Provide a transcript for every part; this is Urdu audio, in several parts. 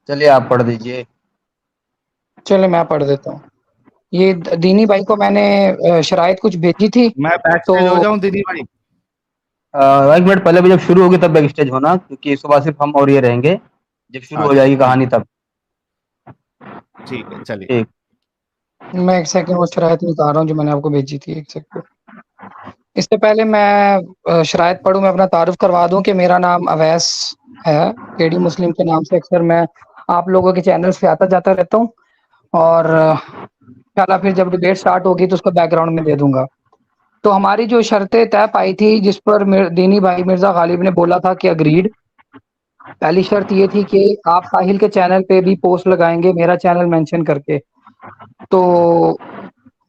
چلیے آپ پڑھ دیجئے. چلے میں پڑھ دیتا ہوں. یہ دینی بھائی کو میں نے شرائط کچھ بھیجی تھی میں بیک تو اسٹیج ہو جاؤں دینی بھائی؟ ایک منٹ پہلے بھی جب شروع ہوگی تب بیک اسٹیج ہونا، کیونکہ صبح صرف ہم اور یہ رہیں گے. جب شروع ہو اچھا جائے گی ٹھیک کہانی تب. ٹھیک ہے چلیے. ٹھیک. میں ایک سیکنڈ وہ شرائط نکال رہا ہوں جو میں نے آپ کو بھیجی تھی. ایک سیکنڈ. اس سے پہلے میں شرائط پڑھوں، میں اپنا تعارف کروا دوں کہ میرا نام اویس ہے. کے ڈی مسلم کے نام سے اکثر میں آپ لوگوں کے چینلز پہ آتا جاتا رہتا ہوں، اور انشاءاللہ پھر جب ڈیبیٹ سٹارٹ ہوگی تو اس کا بیک گراؤنڈ میں دے دوں گا. تو ہماری جو شرطیں طے پائی تھی جس پر دینی بھائی مرزا غالب نے بولا تھا کہ اگریڈ. پہلی شرط یہ تھی کہ آپ ساحل کے چینل پہ بھی پوسٹ لگائیں گے میرا چینل مینشن کر کے. تو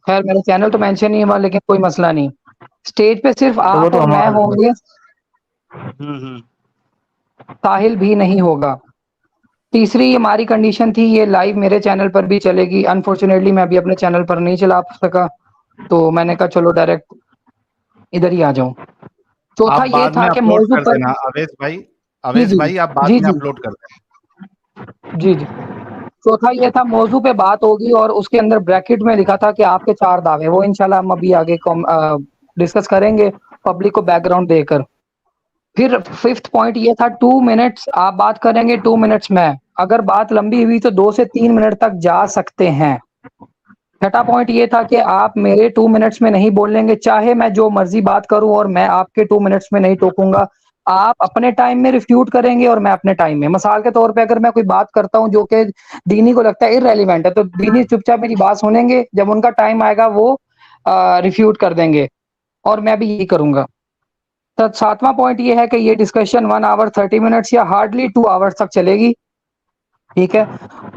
خیر میرا چینل تو مینشن نہیں ہوا، لیکن کوئی مسئلہ نہیں. اسٹیج پہ صرف تو وہ آپ تو اور میں ہمارا ہوں گے، ہوں. ساحل بھی نہیں ہوگا. تیسری ہماری کنڈیشن تھی یہ لائیو میرے چینل پر بھی چلے گی. انفارچونیٹلی میں ابھی اپنے چینل پر نہیں چلا سکا، تو میں نے کہا چلو ڈائریکٹ ادھر ہی آ جاؤں. چوتھا آپ یہ بعد تھا میں کہ اپلوڈ موضوع کر پر دینا اویس بھائی. جی اویس جی بھائی آپ بعد جی میں جی اپلوڈ کر دینا. جی جی. چوتھا یہ تھا موضوع پہ بات ہوگی، اور اس کے اندر بریکٹ میں لکھا تھا کہ آپ کے 4 دعوے، وہ انشاءاللہ ہم ابھی آگے ڈسکس کریں گے پبلک کو بیک گراؤنڈ دے کر. پھر 5th پوائنٹ یہ تھا 2 منٹس آپ بات کریں گے، 2 منٹس میں. اگر بات لمبی ہوئی تو 2 سے 3 منٹ تک جا سکتے ہیں. چھٹا پوائنٹ یہ تھا کہ آپ میرے 2 منٹس میں نہیں بول لیں گے، چاہے میں جو مرضی بات کروں اور میں آپ کے 2 منٹس میں نہیں ٹوکوں گا. آپ اپنے ٹائم میں ریفیوٹ کریں گے اور میں اپنے ٹائم میں. مثال کے طور پہ اگر میں کوئی بات کرتا ہوں جو کہ دینی کو لگتا ہے ارریلیونٹ ہے، تو دینی چپ چاپ میری بات سنیں گے، جب ان کا ٹائم آئے گا وہ ریفیوٹ کر دیں گے، اور میں بھی یہی کروں گا. تو 7واں پوائنٹ یہ ہے کہ یہ ڈسکشن 1 آور 30 منٹس یا ہارڈلی 2 آورس تک چلے گی. ٹھیک ہے.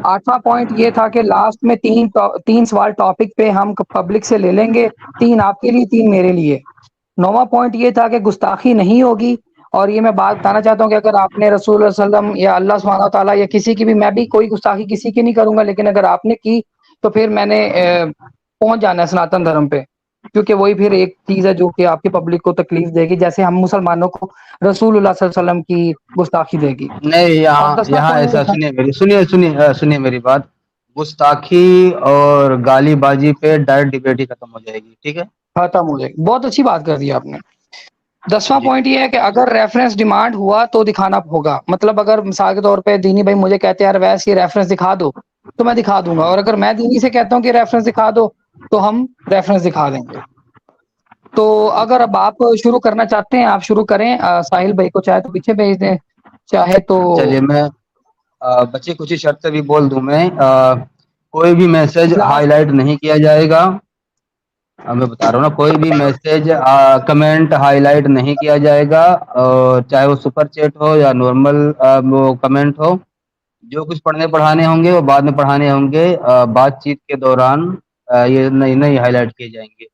8واں پوائنٹ یہ تھا کہ لاسٹ میں 3 سوال ٹاپک پہ ہم پبلک سے لے لیں گے، 3 آپ کے لیے 3 میرے لیے. 9واں پوائنٹ یہ تھا کہ گستاخی نہیں ہوگی. اور یہ میں بات بتانا چاہتا ہوں کہ اگر آپ نے رسول اللہ صلی اللہ علیہ وسلم یا اللہ سبحانہ و تعالیٰ یا کسی کی بھی، میں بھی کوئی گستاخی کسی کی نہیں کروں گا، لیکن اگر آپ نے کی تو پھر میں نے پہنچ جانا ہے سناتن دھرم پہ، کیونکہ وہی پھر ایک چیز ہے جو کہ آپ کی پبلک کو تکلیف دے گی، جیسے ہم مسلمانوں کو رسول اللہ صلی اللہ علیہ وسلم کی گستاخی دے گی. نہیں، اور یہاں 10واں یہاں پوائنٹ یہ ایسا تھا. سنیے میری بات. گستاخی اور گالی بازی پہ ڈائریکٹ ڈبیٹ ہی ختم ہو جائے گی. ٹھیک ہے. ختم ہو جائے گی. بہت اچھی بات کر دی آپ نے. 10واں جی. پوائنٹ یہ ہے کہ اگر ریفرنس ڈیمانڈ ہوا تو دکھانا ہوگا. مطلب اگر مثال کے طور پہ دینی بھائی مجھے کہتے ہیں یار ویسے یہ ریفرنس دکھا دو، تو میں دکھا دوں گا. اور اگر میں دینی سے کہتا ہوں کہ ریفرنس دکھا دو، تو ہم ریفرنس دکھا دیں گے. تو اگر اب آپ شروع کرنا چاہتے ہیں آپ شروع کریں. ساحل بھائی کو چاہے تو پیچھے بھیج دیں، چاہے تو چلیے میں بچی کچھ ہی شرطیں بھی بول دوں میں. کوئی بھی میسج ہائی لاسٹ. لائٹ نہیں کیا جائے گا. میں بتا رہا ہوں نا، کوئی بھی میسج کمنٹ ہائی لائٹ نہیں کیا جائے گا، چاہے وہ سپر چیٹ ہو یا نارمل وہ کمنٹ ہو. جو کچھ پڑھنے پڑھانے ہوں گے وہ بعد میں پڑھانے ہوں گے. بات چیت کے دوران یہ نہیں ہائی لائٹ کیے جائیں گے.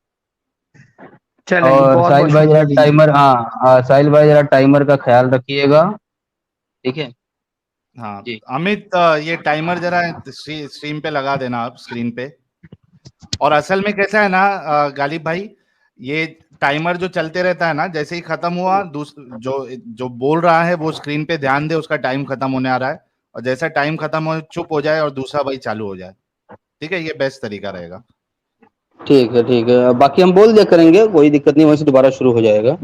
چلیں جی، اور بہت ساحل بہت بھائی ذرا شکریہ دینی. ٹائمر، ساحل بھائی ذرا ٹائمر کا خیال رکھیے گا. ٹھیک ہے. ہاں جی. امیت، یہ ٹائمر ذرا اسٹریم پہ لگا دینا آپ، اسکرین پہ. اور اصل میں کیسا ہے نا غالب بھائی، یہ ٹائمر جو چلتے رہتا ہے نا، جیسے ہی ختم ہوا جو بول رہا ہے وہ اسکرین پہ دھیان دے، اس کا ٹائم ختم ہونے آ رہا ہے. اور جیسا ٹائم ختم ہو چپ ہو جائے اور دوسرا وہی چالو ہو جائے. ٹھیک ہے، یہ بیسٹ طریقہ رہے گا. ٹھیک ہے. ٹھیک ہے. باقی ہم بول دیا کریں گے، کوئی دقت نہیں، وہیں سے دوبارہ شروع ہو جائے گا.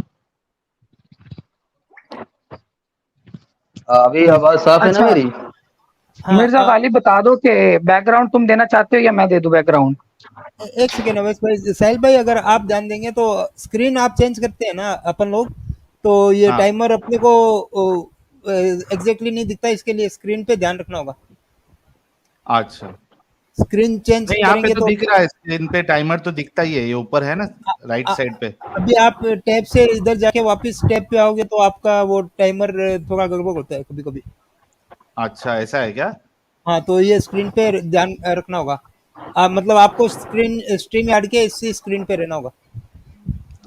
ابھی آواز صاف ہے نا اچھا میری؟ ہاں مرزا غالب بتا دو کہ بیک گراؤنڈ تم دینا چاہتے ہو یا میں دے دوں بیک گراؤنڈ. ایک سیکنڈ اویس بھائی، ساحل بھائی اگر آپ دھیان دیں گے تو اسکرین آپ چینج کرتے ہیں نا اپن لوگ، تو یہ ہاں ٹائمر اپنے کو ایگزیکٹلی نہیں دکھتا. اس کے لیے اسکرین پہ دھیان رکھنا ہوگا. اچھا. اسکرین چینج نہیں، یہاں کریں پہ گے تو تو دکھ رہا ہے اسکرین پہ، ٹائمر تو دکھتا ہی ہے، یہ اوپر ہے نا رائٹ سائڈ پہ. ابھی آپ ٹیب سے ادھر جا کے واپس ٹیب پہ آؤ گے تو آپ کا وہ ٹائمر تھوڑا گڑبڑ ہوتا ہے کبھی کبھی. اچھا ایسا ہے کیا؟ ہاں، تو یہ اسکرین پہ دھیان رکھنا ہوگا. مطلب آپ کو اسٹریم یارڈ کے اسی اسکرین پہ رہنا ہوگا.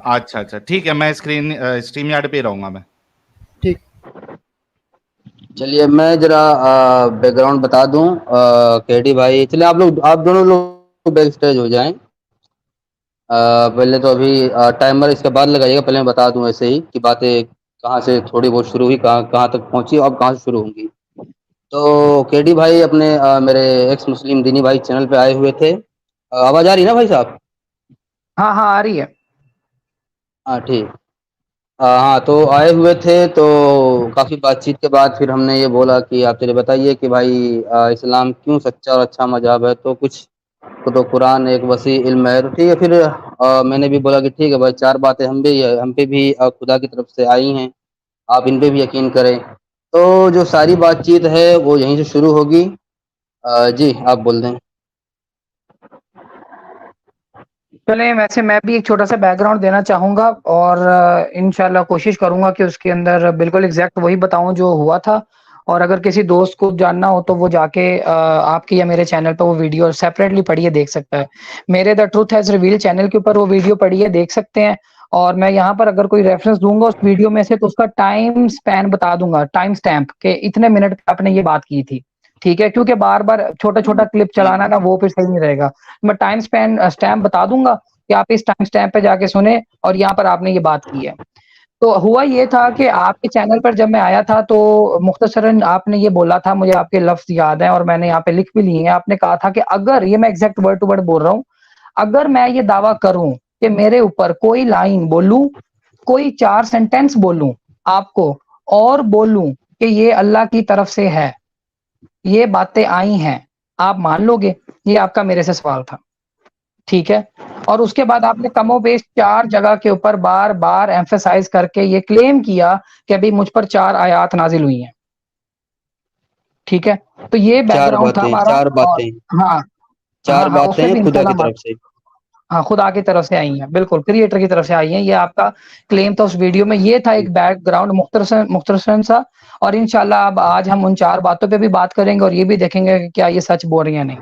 اچھا اچھا ٹھیک ہے، میں اسٹریم یارڈ پہ ہی رہوں گا میں. ٹھیک. چلیے میں ذرا بیک گراؤنڈ بتا دوں. کیڈی بھائی چلے آپ دونوں لوگ بیک اسٹیج ہو جائیں. پہلے تو ابھی ٹائمر اس کے بعد لگائیے گا. پہلے میں بتا دوں ایسے ہی کہ باتیں کہاں سے تھوڑی بہت شروع ہوئی، کہاں تک پہنچی، اب کہاں سے شروع ہوں گی. تو کے ڈی بھائی اپنے میرے ایکس مسلم دینی بھائی چینل پہ آئے ہوئے تھے. آواز آ رہی ہے نا بھائی صاحب؟ ہاں ہاں آ رہی ہے. ہاں ٹھیک. ہاں تو آئے ہوئے تھے تو کافی بات چیت کے بعد پھر ہم نے یہ بولا کہ آپ چلے بتائیے کہ بھائی اسلام کیوں سچا اور اچھا مذہب ہے. تو کچھ تو قرآن ایک وسیع علم ہے. تو ٹھیک ہے پھر میں نے بھی بولا کہ ٹھیک ہے بھائی 4 باتیں ہم پہ بھی خدا کی طرف سے آئی ہیں, آپ ان پہ بھی یقین کریں. تو جو ساری بات چیت ہے وہ یہیں سے شروع ہوگی. جی آپ بول دیں. چلیں ویسے میں بھی ایک چھوٹا سا بیک گراؤنڈ دینا چاہوں گا اور انشاءاللہ کوشش کروں گا کہ اس کے اندر بالکل ایگزیکٹ وہی بتاؤں جو ہوا تھا. اور اگر کسی دوست کو جاننا ہو تو وہ جا کے آپ کے یا میرے چینل پہ وہ ویڈیو سیپریٹلی پڑھیے دیکھ سکتا ہے. میرے the truth has reveal channel کے اوپر وہ ویڈیو پڑھیے دیکھ سکتے ہیں. اور میں یہاں پر اگر کوئی ریفرنس دوں گا اس ویڈیو میں سے تو اس کا ٹائم سپین بتا دوں گا, ٹائم سٹیمپ کہ اتنے منٹ پہ آپ نے یہ بات کی تھی. ٹھیک ہے, کیونکہ بار بار چھوٹا چھوٹا کلپ چلانا نا وہ پھر صحیح نہیں رہے گا. میں ٹائم سٹیمپ بتا دوں گا کہ آپ اس ٹائم سٹیمپ پہ جا کے سنیں اور یہاں پر آپ نے یہ بات کی ہے. تو ہوا یہ تھا کہ آپ کے چینل پر جب میں آیا تھا تو مختصراً آپ نے یہ بولا تھا, مجھے آپ کے لفظ یاد ہیں اور میں نے یہاں پہ لکھ بھی لیے ہیں. آپ نے کہا تھا کہ اگر, یہ میں ایگزیکٹ ورڈ ٹو ورڈ بول رہا ہوں, اگر میں یہ دعویٰ کروں کہ میرے اوپر کوئی لائن بولوں, کوئی 4 سینٹینس بولوں آپ کو اور بولوں کہ یہ اللہ کی طرف سے ہے, یہ باتیں آئی ہیں, آپ مان لو گے؟ یہ آپ کا میرے سے سوال تھا. ٹھیک ہے, اور اس کے بعد آپ نے کم و بیش 4 جگہ کے اوپر بار بار ایمفیسائز کر کے یہ کلیم کیا کہ ابھی مجھ پر 4 آیات نازل ہوئی ہیں. ٹھیک ہے, تو یہ بیک گراؤنڈ تھا ہمارا. چار اور باتیں ہاں 4 ہاں ہاں اس پہ باتیں بھی خدا کی انشاءاللہ طرف سے. ہاں خدا کی طرف سے آئی ہیں, بالکل کریٹر کی طرف سے آئی ہیں, یہ آپ کا کلیم تھا اس ویڈیو میں. یہ تھا ایک بیک گراؤنڈ مختصراً سا. اور انشاءاللہ اب آج ہم ان 4 باتوں پہ بھی بات کریں گے اور یہ بھی دیکھیں گے کہ کیا یہ سچ بول رہی ہیں نہیں.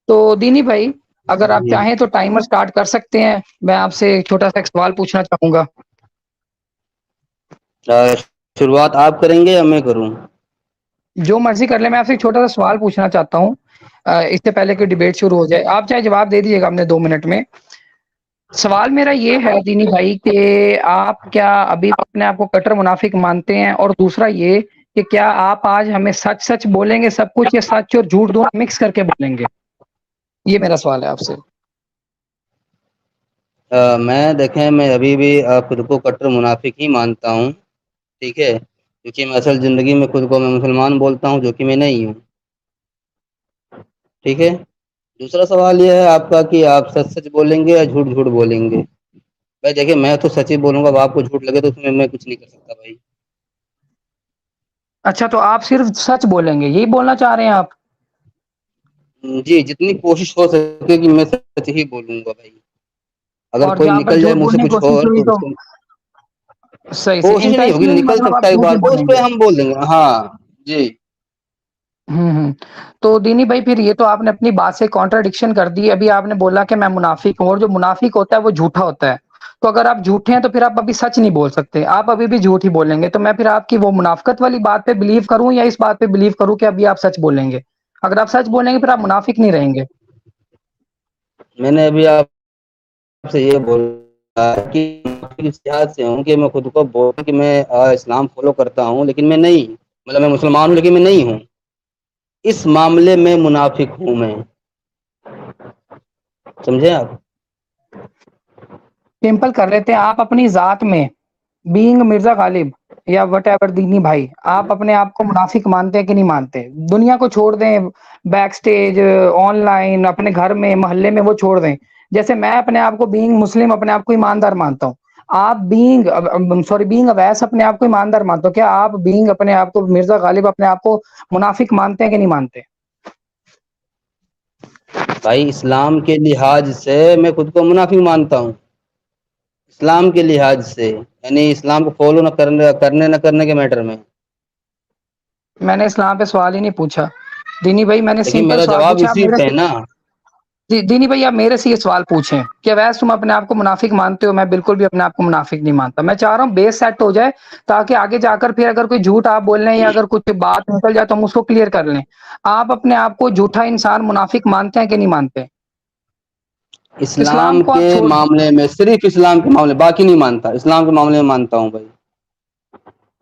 تو دینی بھائی اگر آپ چاہیں تو ٹائمر سٹارٹ کر سکتے ہیں. میں آپ سے ایک چھوٹا سا ایک سوال پوچھنا چاہوں گا. شروعات آپ کریں گے یا میں کروں؟ جو مرضی کر لیں. میں آپ سے ایک چھوٹا سا سوال پوچھنا چاہتا ہوں اس سے پہلے کہ ڈیبیٹ شروع ہو جائے. آپ چاہے جواب دے دیجیے گا اپنے 2 منٹ میں. سوال میرا یہ ہے دینی بھائی کہ آپ کیا ابھی اپنے آپ کو کٹر منافق مانتے ہیں؟ اور دوسرا یہ کہ کیا آپ آج ہمیں سچ سچ بولیں گے سب کچھ, یا سچ اور جھوٹ دونوں مکس کر کے بولیں گے؟ یہ میرا سوال ہے آپ سے. میں دیکھیں, میں ابھی بھی خود کو کٹر منافق ہی مانتا ہوں. ٹھیک ہے, کیونکہ میں اصل زندگی میں خود کو میں مسلمان بولتا ہوں, جو کہ میں نہیں ہوں. ٹھیک ہے. دوسرا سوال یہ ہے آپ کا کہ آپ سچ سچ بولیں گے یا جھوٹ جھوٹ بولیں گے. بھائی دیکھیں, میں تو سچ ہی بولوں گا. اب آپ کو جھوٹ لگے تو اس میں کچھ نہیں کر سکتا بھائی. اچھا, تو آپ صرف سچ بولیں گے, یہی بولنا چاہ رہے ہیں آپ؟ جی, جتنی کوشش ہو سکے کہ میں سچ ہی بولوں گا بھائی. اگر اور کوئی جہاں پر نکل جائے جھوٹ مجھ سے بولنے کی کچھ کوشش اور ہوئی تو اس کو صحیح سے کوشش نہیں ہوگی, انٹینشنلی نکل مطلب سکتا آپ ہے ایک جھوٹ بار ہی تو اس بولیں پہ گے؟ ہم بول دیں گے. ہاں جی. تو دینی بھائی پھر یہ تو آپ نے اپنی بات سے کانٹراڈکشن کر دی. ابھی آپ نے بولا کہ میں منافق ہوں, اور جو منافق ہوتا ہے وہ جھوٹا ہوتا ہے. تو اگر آپ جھوٹے ہیں تو پھر آپ ابھی سچ نہیں بول سکتے, آپ ابھی بھی جھوٹ ہی بولیں گے. تو میں پھر آپ کی وہ منافقت والی بات پہ بلیو کروں یا اس بات پہ بلیو کروں کہ ابھی آپ سچ بولیں گے؟ اگر آپ سچ بولیں گے پھر آپ منافق نہیں رہیں گے. میں نے ابھی آپ سے یہ بولا کہ اس لحاظ سے ہوں کہ میں خود کو بولوں کہ میں اسلام فالو کرتا ہوں, لیکن میں نہیں, مطلب میں مسلمان ہوں لیکن میں نہیں ہوں. اس معاملے میں منافق ہوں میں. سمجھے آپ؟ سمپل کر لیتے ہیں. آپ اپنی ذات میں بینگ مرزا غالب یا وٹ ایور دینی بھائی, آپ اپنے آپ کو منافق مانتے ہیں کہ نہیں مانتے؟ دنیا کو چھوڑ دیں, بیک سٹیج, آن لائن, اپنے گھر میں, محلے میں, وہ چھوڑ دیں. جیسے میں اپنے آپ کو بینگ مسلم اپنے آپ کو ایماندار مانتا ہوں, آپ بینگ اویس اپنے آپ کو ایماندار مانتے ہو, کیا آپ بینگ اپنے آپ کو مرزا غالب اپنے آپ کو منافق مانتے ہیں کہ نہیں مانتے؟ بھائی اسلام کے لحاظ سے میں خود کو منافق مانتا ہوں. اسلام کے لحاظ سے, یعنی اسلام کو فالو نہ کرنے نہ کرنے کے میٹر میں. میں نے اسلام پہ سوال ہی نہیں پوچھا دینی بھائی, میں نے لیکن سمپل میرا سوال جواب پوچھا اسی میرے پہ ہے سے. نا. جی دینی بھائی, آپ میرے سے یہ سوال پوچھیں کہ ویسے تم اپنے آپ کو منافق مانتے ہو. میں بالکل بھی اپنے آپ کو منافق نہیں مانتا. میں چاہ رہا ہوں بیس سیٹ ہو جائے تاکہ آگے جا کر پھر اگر کوئی جھوٹ آپ بول رہے ہیں یا اگر کچھ بات نکل جائے تو ہم اس کو کلیئر کر لیں. آپ اپنے آپ کو جھوٹا انسان منافق مانتے ہیں کہ نہیں مانتے؟ اسلام کو کے آپ چھوڑ معاملے میں, صرف اسلام کے معاملے, باقی نہیں مانتا. اسلام کے معاملے میں مانتا ہوں بھائی.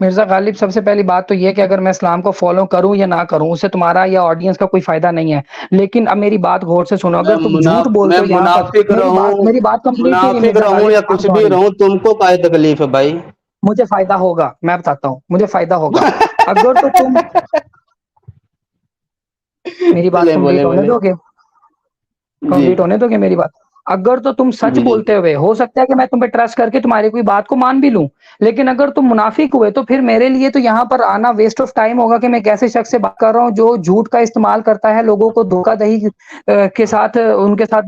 مرزا غالب سب سے پہلی بات تو یہ کہ اگر میں اسلام کو فالو کروں یا نہ کروں اس سے تمہارا یا آڈینس کا کوئی فائدہ نہیں ہے، لیکن اب میری بات غور سے سنو. اگر تم جھوٹ میں بولتے ہو یہاں پر، منافق رہوں، میری بات کمپلیٹ نہیں ہوئی منافق مرزا رہوں غالب. یا کچھ بھی رہوں، تم کو کیا تکلیف ہے بھائی؟ مجھے فائدہ ہوگا، میں بتاتا ہوں مجھے فائدہ ہوگا. اگر تو تم میری بات بولے کمپلیٹ بولے ہونے بولے دو گے، جی کمپلیٹ ہونے دو گے میری بات. اگر تو تم سچ جی بولتے ہوئے ہو سکتا ہے کہ میں تم پہ ٹرسٹ کر کے تمہاری کوئی بات کو مان بھی لوں، لیکن اگر تم منافق ہوئے تو پھر میرے لیے تو یہاں پر آنا ویسٹ آف ٹائم ہوگا کہ میں کیسے شخص سے بات کر رہا ہوں جو جھوٹ کا استعمال کرتا ہے، لوگوں کو دھوکہ دہی کے ساتھ ان کے ساتھ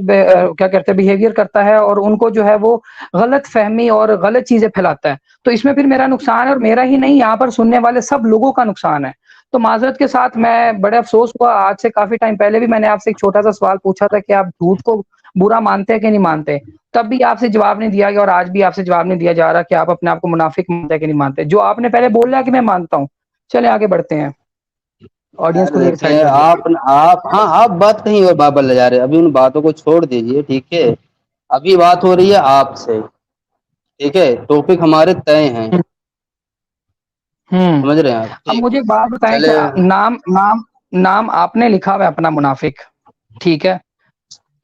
کیا کہتے ہیں بیہیویئر کرتا ہے، اور ان کو جو ہے وہ غلط فہمی اور غلط چیزیں پھیلاتا ہے. تو اس میں پھر میرا نقصان ہے، اور میرا ہی نہیں یہاں پر سننے والے سب لوگوں کا نقصان ہے. تو معذرت کے ساتھ میں بڑے افسوس ہوا، آج سے کافی ٹائم پہلے بھی میں نے آپ سے ایک چھوٹا سا سوال پوچھا تھا کہ آپ جھوٹ کو برا مانتے ہیں کہ نہیں مانتے، تب بھی آپ سے جواب نہیں دیا گیا، اور آج بھی آپ سے جواب نہیں دیا جا رہا کہ آپ اپنے آپ کو منافق مانتے ہیں کہ نہیں مانتے. جو آپ نے پہلے بول رہا کہ میں مانتا ہوں. چلے آگے بڑھتے ہیں، آڈینس کو ایک سائڈ دیکھیں کر دو. آپ بات کہیں اور بابل لے جا رہے ہیں، ابھی ان باتوں کو چھوڑ دیجئے، ٹھیک ہے؟ ابھی بات ہو رہی ہے آپ سے، ٹھیک ہے؟ ٹاپک ہمارے طے ہیں، سمجھ رہے ہیں آپ؟ اب ٹھیک، مجھے ایک بات بتائیں چلے. کہ نام آپ نے لکھا ہوا ہے اپنا منافق، ٹھیک ہے؟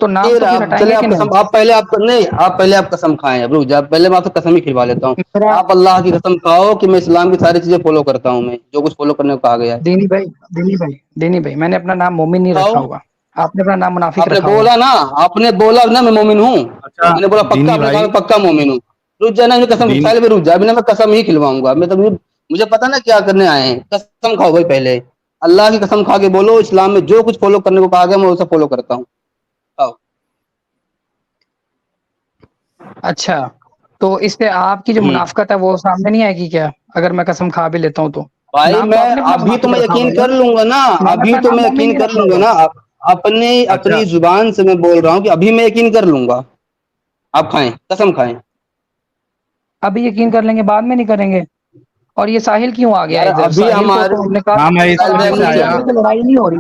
تو نام پھر تو آپ ہٹائیں چلے، گے کہ آپ نہیں؟ قسم، آپ پہلے آپ پہلے آپ قسم کھائیں. اب رک جا، پہلے میں آپ سے قسم ہی کھلوا لیتا ہوں. میرا آپ اللہ کی قسم کھاؤ کہ میں اسلام کی ساری چیزیں فالو کرتا ہوں، میں جو کچھ فالو کرنے کو کہا گیا ہے. دینی بھائی میں نے اپنا نام مومن نہیں کھاؤ. رکھا ہوا، آپ نے اپنا نام منافق آپ نے رکھا ہوا ہے. بولا نا، آپ نے بولا نا میں مومن ہوں. اچھا میں نے بولا پکا، دینی آپ نے کہا بھائی، میں پکا مومن ہوں. رک جا نا، یہ قسم دین سائل میں رک جا، ابھی نا میں قسم ہی کھلواؤں گا. میں تو مجھے پتا نا کیا کرنے آئے ہیں. قسم کھاؤ بھائی، پہلے اللہ کی قسم کھا کے بولو اسلام میں جو کچھ فالو کرنے کو کہا گیا میں اسے فالو کرتا ہوں. کھاؤ. اچھا، تو اس سے آپ کی جو منافقت ہے وہ سامنے نہیں آئے گی کیا، اگر میں قسم کھا بھی لیتا ہوں تو؟ بھائی نام تو میں آپ نے اپنا ابھی تو منافق میں رکھا ہوا یقین ہے کر لوں گا نا، میں نے ابھی اپنا تو نام میں مومن یقین نہیں کر رکھا لوں گا ہوا. نا. اپنی اچھا زبان سے میں بول رہا ہوں کہ ابھی میں یقین کر لوں گا. آپ کھائیں، قسم کھائیں. ابھی یقین کر لیں گے، بعد میں نہیں کریں گے؟ اور یہ ساحل کیوں آ گیا یار ادھر؟ ابھی ساحل کو ہمارے تو ہم نے کہا ہاں میں اس ساحل وجہ بھائی سے نیچے آپس آیا، آئے. میں تو لڑائی نہیں ہو رہی.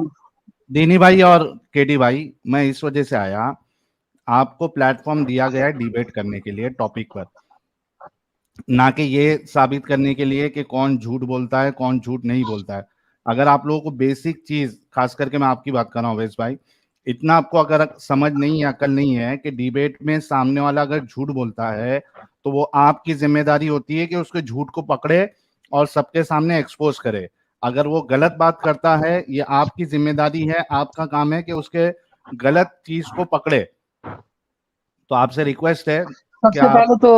دینی بھائی اور کیڈی بھائی، میں اس وجہ سے آیا، آپ کو پلیٹ فارم دیا گیا ہے ڈیبیٹ کرنے کے لیے ٹاپک پر، نہ کہ یہ ثابت کرنے کے لیے کہ کون جھوٹ بولتا ہے کون جھوٹ نہیں بولتا ہے. اگر آپ لوگوں کو بیسک چیز، خاص کر کے میں آپ کی بات کر رہا ہوں اویس بھائی، اتنا آپ کو اگر سمجھ نہیں ہے، عقل نہیں ہے کہ ڈیبیٹ میں سامنے والا اگر جھوٹ بولتا ہے تو وہ آپ کی ذمہ داری ہوتی ہے کہ اس کے جھوٹ کو پکڑے اور سب کے سامنے ایکسپوز کرے. اگر وہ غلط بات کرتا ہے یہ آپ کی ذمہ داری ہے، آپ کا کام ہے کہ اس کے غلط چیز کو پکڑے. تو آپ سے ریکویسٹ ہے سب کہ سے آپ پہلے تو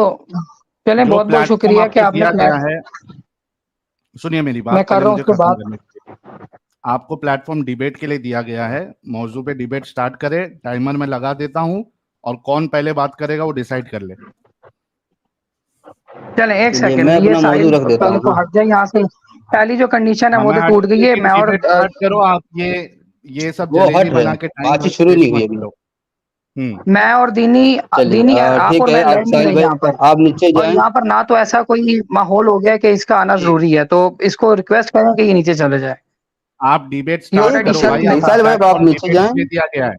چلیں، جو بہت بہت پلیٹ فارم شکریہ آپ کہ کو آپ نے دیا گیا ہے، سنیے میری میں بات کر پہلے رہا ہوں مجھے اس کے ختم بعد. کرنے دیجیے. آپ کو پلیٹ فارم ڈیبیٹ کے لیے دیا گیا ہے، موضوع پہ ڈیبیٹ سٹارٹ کرے، ٹائمر میں لگا دیتا ہوں اور کون پہلے بات کرے گا وہ ڈیسائیڈ کر لے. چلیں ایک چلیے سیکنڈ، میں یہ اپنا ساحل موضوع رکھ دیتا پہلے ہوں تو نا. ہٹ جائے یہاں سے. پہلی جو کنڈیشن ہے ہاں وہ میں تو ہٹ ٹوٹ گئی ہے. لیکن میں اور ڈیبیٹ سٹارٹ کرو آپ، یہ سب وہ جلیبی ہٹ رہے بنا ہیں، کے ٹائم بات ہی شروع نہیں ہوئی مت ابھی. کرو. میں اور چلیے دینی آپ ٹھیک اور ہے. میں لڑ آپ نہیں ساحل رہے بھائی یہاں پر، آپ نیچے اور جائیں. یہاں پر نہ تو ایسا کوئی ماحول ہو گیا کہ اس کا آنا ضروری ہے، تو اس کو ریکویسٹ کریں کہ یہ نیچے چلے جائے. آپ ڈیبیٹ یہ سٹارٹ آلریڈی کرو شرط بھائی، میں آپ تھا. کو ساحل بھائی پلیٹ اب آپ فارم نیچے ڈیبیٹ جائیں. کے لیے دیا گیا ہے.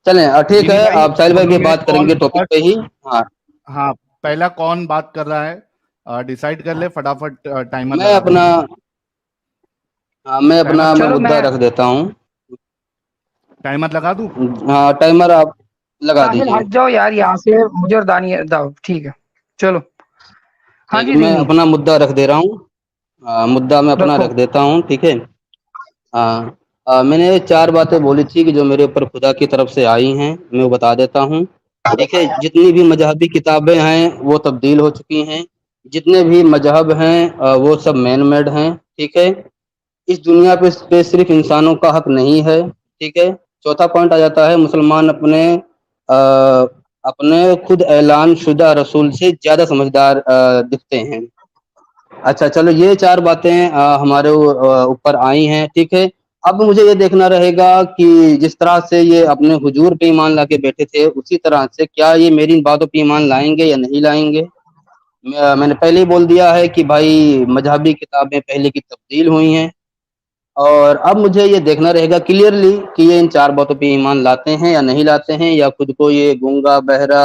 چلیں ٹھیک دینی ہے. بھائی آپ ساحل بھائی بولو کی گے بات کریں کون گے ٹاپک پہ ہی. ہاں ہاں پہلا کون بات کر رہا ہے ڈیسائیڈ کر لے فٹافٹ، ٹائمر میں لگا دو. اپنا ٹائمر میں چلو مدعا رکھ دیتا ہوں. ٹائمر لگا دوں. ہاں ٹائمر آپ لگا ساحل دیجئے. ہٹ جاؤ یار یہاں سے، مجھے اور دانی داؤ. ٹھیک ہے چلو. ہاں ٹھیک جی ہے، میں دینی اپنا مدعا رکھ دے رہا ہوں. مدعا میں اپنا رکھو. رکھ دیتا ہوں، ٹھیک ہے. میں نے 4 باتیں بولی تھی کہ جو میرے اوپر خدا کی طرف سے آئی ہیں، میں وہ بتا دیتا ہوں. دیکھیے جتنی بھی مذہبی کتابیں ہیں وہ تبدیل ہو چکی ہیں، جتنے بھی مذہب ہیں وہ سب مین میڈ ہیں، ٹھیک ہے. اس دنیا پہ صرف انسانوں کا حق نہیں ہے، ٹھیک ہے. چوتھا پوائنٹ آ جاتا ہے مسلمان اپنے خود اعلان شدہ رسول سے زیادہ سمجھدار دکھتے ہیں. اچھا چلو، یہ 4 باتیں ہمارے اوپر آئی ہیں، ٹھیک ہے. اب مجھے یہ دیکھنا رہے گا کہ جس طرح سے یہ اپنے حضور پہ ایمان لا کے بیٹھے تھے اسی طرح سے کیا یہ میری ان باتوں پہ ایمان لائیں گے یا نہیں لائیں گے. میں نے پہلے ہی بول دیا ہے کہ بھائی مذہبی کتابیں پہلے کی تبدیل ہوئی ہیں، اور اب مجھے یہ دیکھنا رہے گا کلیئرلی کہ یہ ان 4 باتوں پہ ایمان لاتے ہیں یا نہیں لاتے ہیں، یا خود کو یہ گونگا بہرا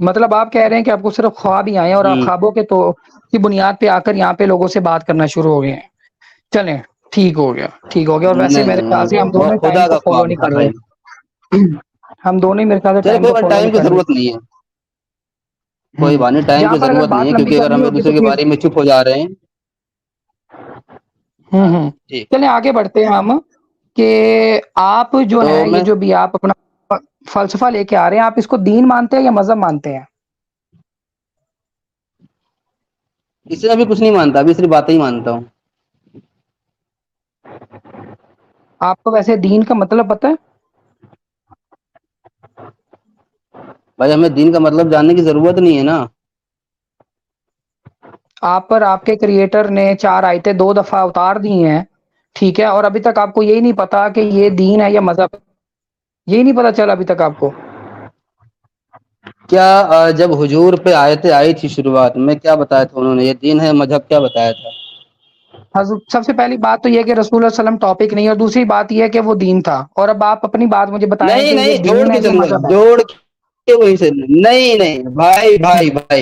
مطلب آپ کہہ رہے ہیں کہ آپ کو صرف خواب ہی آئے ہیں اور آپ خوابوں کے تو کی بنیاد پہ آ کر یہاں پہ لوگوں سے بات کرنا شروع ہو گئے ہیں. چلیں ٹھیک ہو گیا. اور ویسے میرے خیال سے ہم وہ دونوں ٹائم خدا کو کا فالو خواب نہیں تھا کر بھائی. رہے. ہم دونوں ہی میرے خیال سے چلے ٹائم کو کوئی فالو ٹائم نہیں کی کر ضرورت نہیں ہے, کوئی رہے. بات نہیں, ٹائم یہاں کی پر اگر ضرورت نہیں بات ہے, لمبی کیونکہ اگر ہم کرنی ایک ہوگی دوسرے تو کے پھر بارے میں چپ ہو جا رہے ہیں. ہوں ٹھیک, چلیں آگے بڑھتے ہیں ہم کہ آپ جو تو ہے یہ میں جو بھی آپ اپنا فلسفہ لے کے آ رہے ہیں, آپ اس کو دین مانتے ہیں یا مذہب مانتے ہیں؟ اس سے ابھی کچھ نہیں مانتا, ابھی صرف باتیں ہی مانتا ہوں. آپ کو ویسے دین کا مطلب پتہ ہے؟ بھائی ہمیں دین کا مطلب جاننے کی ضرورت نہیں ہے نا. آپ پر آپ کے کریٹر نے 4 آیتیں 2 دفعہ اتار دی ہیں, ٹھیک ہے, اور ابھی تک آپ کو یہی نہیں پتا کہ یہ دین ہے یا مذہب, یہی نہیں پتا چلا ابھی تک آپ کو. کیا جب حضور پہ آیتیں آئی تھی شروعات میں, کیا بتایا تھا انہوں نے, یہ دین ہے مذہب, کیا بتایا تھا؟ سب سے پہلی بات تو یہ کہ رسول اللہ علیہ وسلم ٹاپک نہیں, اور دوسری بات یہ ہے کہ وہ دین تھا. اور اب آپ اپنی بات مجھے بتائیں نہیں کہ یہ نہیں, جوڑ دین ہے کے یا چلوں گا, مذہب ہے. جوڑ کے وہیں سے, نہیں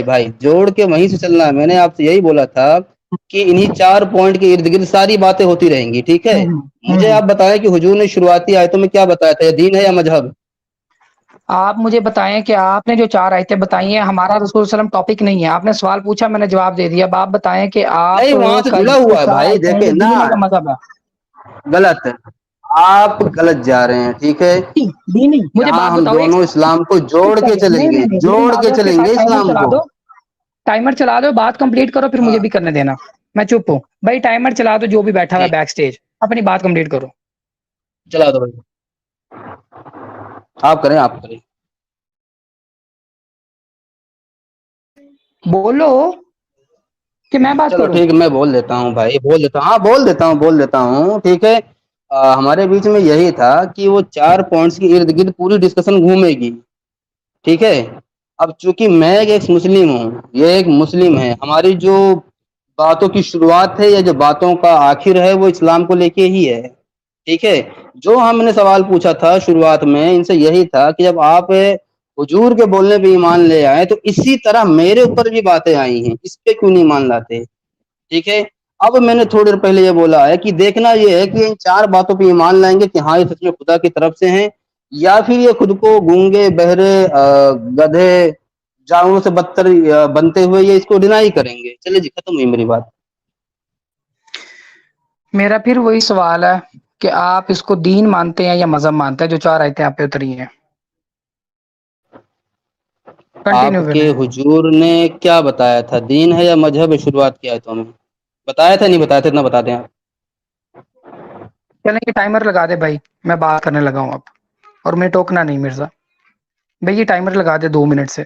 بھائی جوڑ کے وہیں سے چلنا ہے. میں نے آپ سے یہی بولا تھا کہ انہی 4 پوائنٹ کے ارد گرد ساری باتیں ہوتی رہیں گی, ٹھیک ہے. مجھے آپ بتائیں کہ حضور نے شروعاتی آیتوں میں کیا بتایا تھا, یہ دین ہے یا مذہب؟ آپ مجھے بتائیں کہ آپ نے جو 4 آیتیں بتائی ہیں, ہمارا رسول صلی اللہ علیہ وسلم ٹاپک نہیں ہے. آپ نے سوال پوچھا, میں نے جواب دے دیا. اب آپ بتائیں کہ آپ نہیں, وہاں سے کا جڑا یہ جو ہوا ہے 4 بھائی, آیتیں ہیں دیکھیں یہ نا, دین ہے یا مذہب ہے؟ غلط ہے, آپ غلط جا رہے ہیں, ٹھیک ہے. دین نہیں, مجھے یہاں بات ہم بتاؤ. دونوں اسلام کو جوڑ کے چلیں گے, نہیں, میری جوڑ کے معذرت کے چلیں ساتھ گے اسلام کو. ٹائمر چلا دو, بات کمپلیٹ کرو, پھر مجھے بھی کرنے دینا. میں چپ ہوں بھائی, ٹائمر چلا دو, جو بھی بیٹھا ہوا ہے ٹھیک, بیک سٹیج, اپنی بات کمپلیٹ کرو. چلا دو بھائی, آپ کریں. بولو کہ میں بات چلو کروں. ٹھیک ہے, میں بول دیتا ہوں بھائی, بول دیتا ہوں, ٹھیک ہے. ہمارے بیچ میں یہی تھا کہ وہ 4 پوائنٹس کی ارد گرد پوری ڈسکشن گھومے گی, ٹھیک ہے. اب چونکہ میں ایک مسلم ہوں, یہ ایک مسلم ہے, ہماری جو باتوں کی شروعات ہے یا جو باتوں کا آخر ہے وہ اسلام کو لے کے ہی ہے, ٹھیک ہے. جو ہم نے سوال پوچھا تھا شروعات میں ان سے یہی تھا کہ جب آپ حضور کے بولنے پہ ایمان لے آئے تو اسی طرح میرے اوپر بھی باتیں آئی ہیں, اس پہ کیوں نہیں مان لاتے, ٹھیک ہے. اب میں نے تھوڑی دیر پہلے یہ بولا ہے کہ دیکھنا یہ ہے کہ ان 4 باتوں پہ ایمان لائیں گے کہ ہاں یہ سچ میں خدا کی طرف سے ہیں, یا پھر یہ خود کو گونگے, بہرے, گدھے, جانوروں سے بدتر بنتے ہوئے یہ اس کو ڈینائی کریں گے. چلے جی, ختم ہوئی میری بات. میرا پھر وہی سوال ہے کہ آپ اس کو دین مانتے ہیں یا مذہب مانتے ہیں, جو 4 آیتیں آپ پہ اتری ہیں. آپ کنٹینیو کے کریں. حضور نے کیا بتایا تھا, دین ہے یا مذہب ہے, شروعات کیا ہے تو ہمیں بتایا تھا, نہیں بتایا تھا, اتنا بتا دیں آپ. چلیں کہ ٹائمر لگا دے بھائی, میں بات کرنے لگا ہوں اب, اور میں ٹوکنا نہیں مرزا بھائی, یہ ٹائمر لگا دے 2 منٹ سے.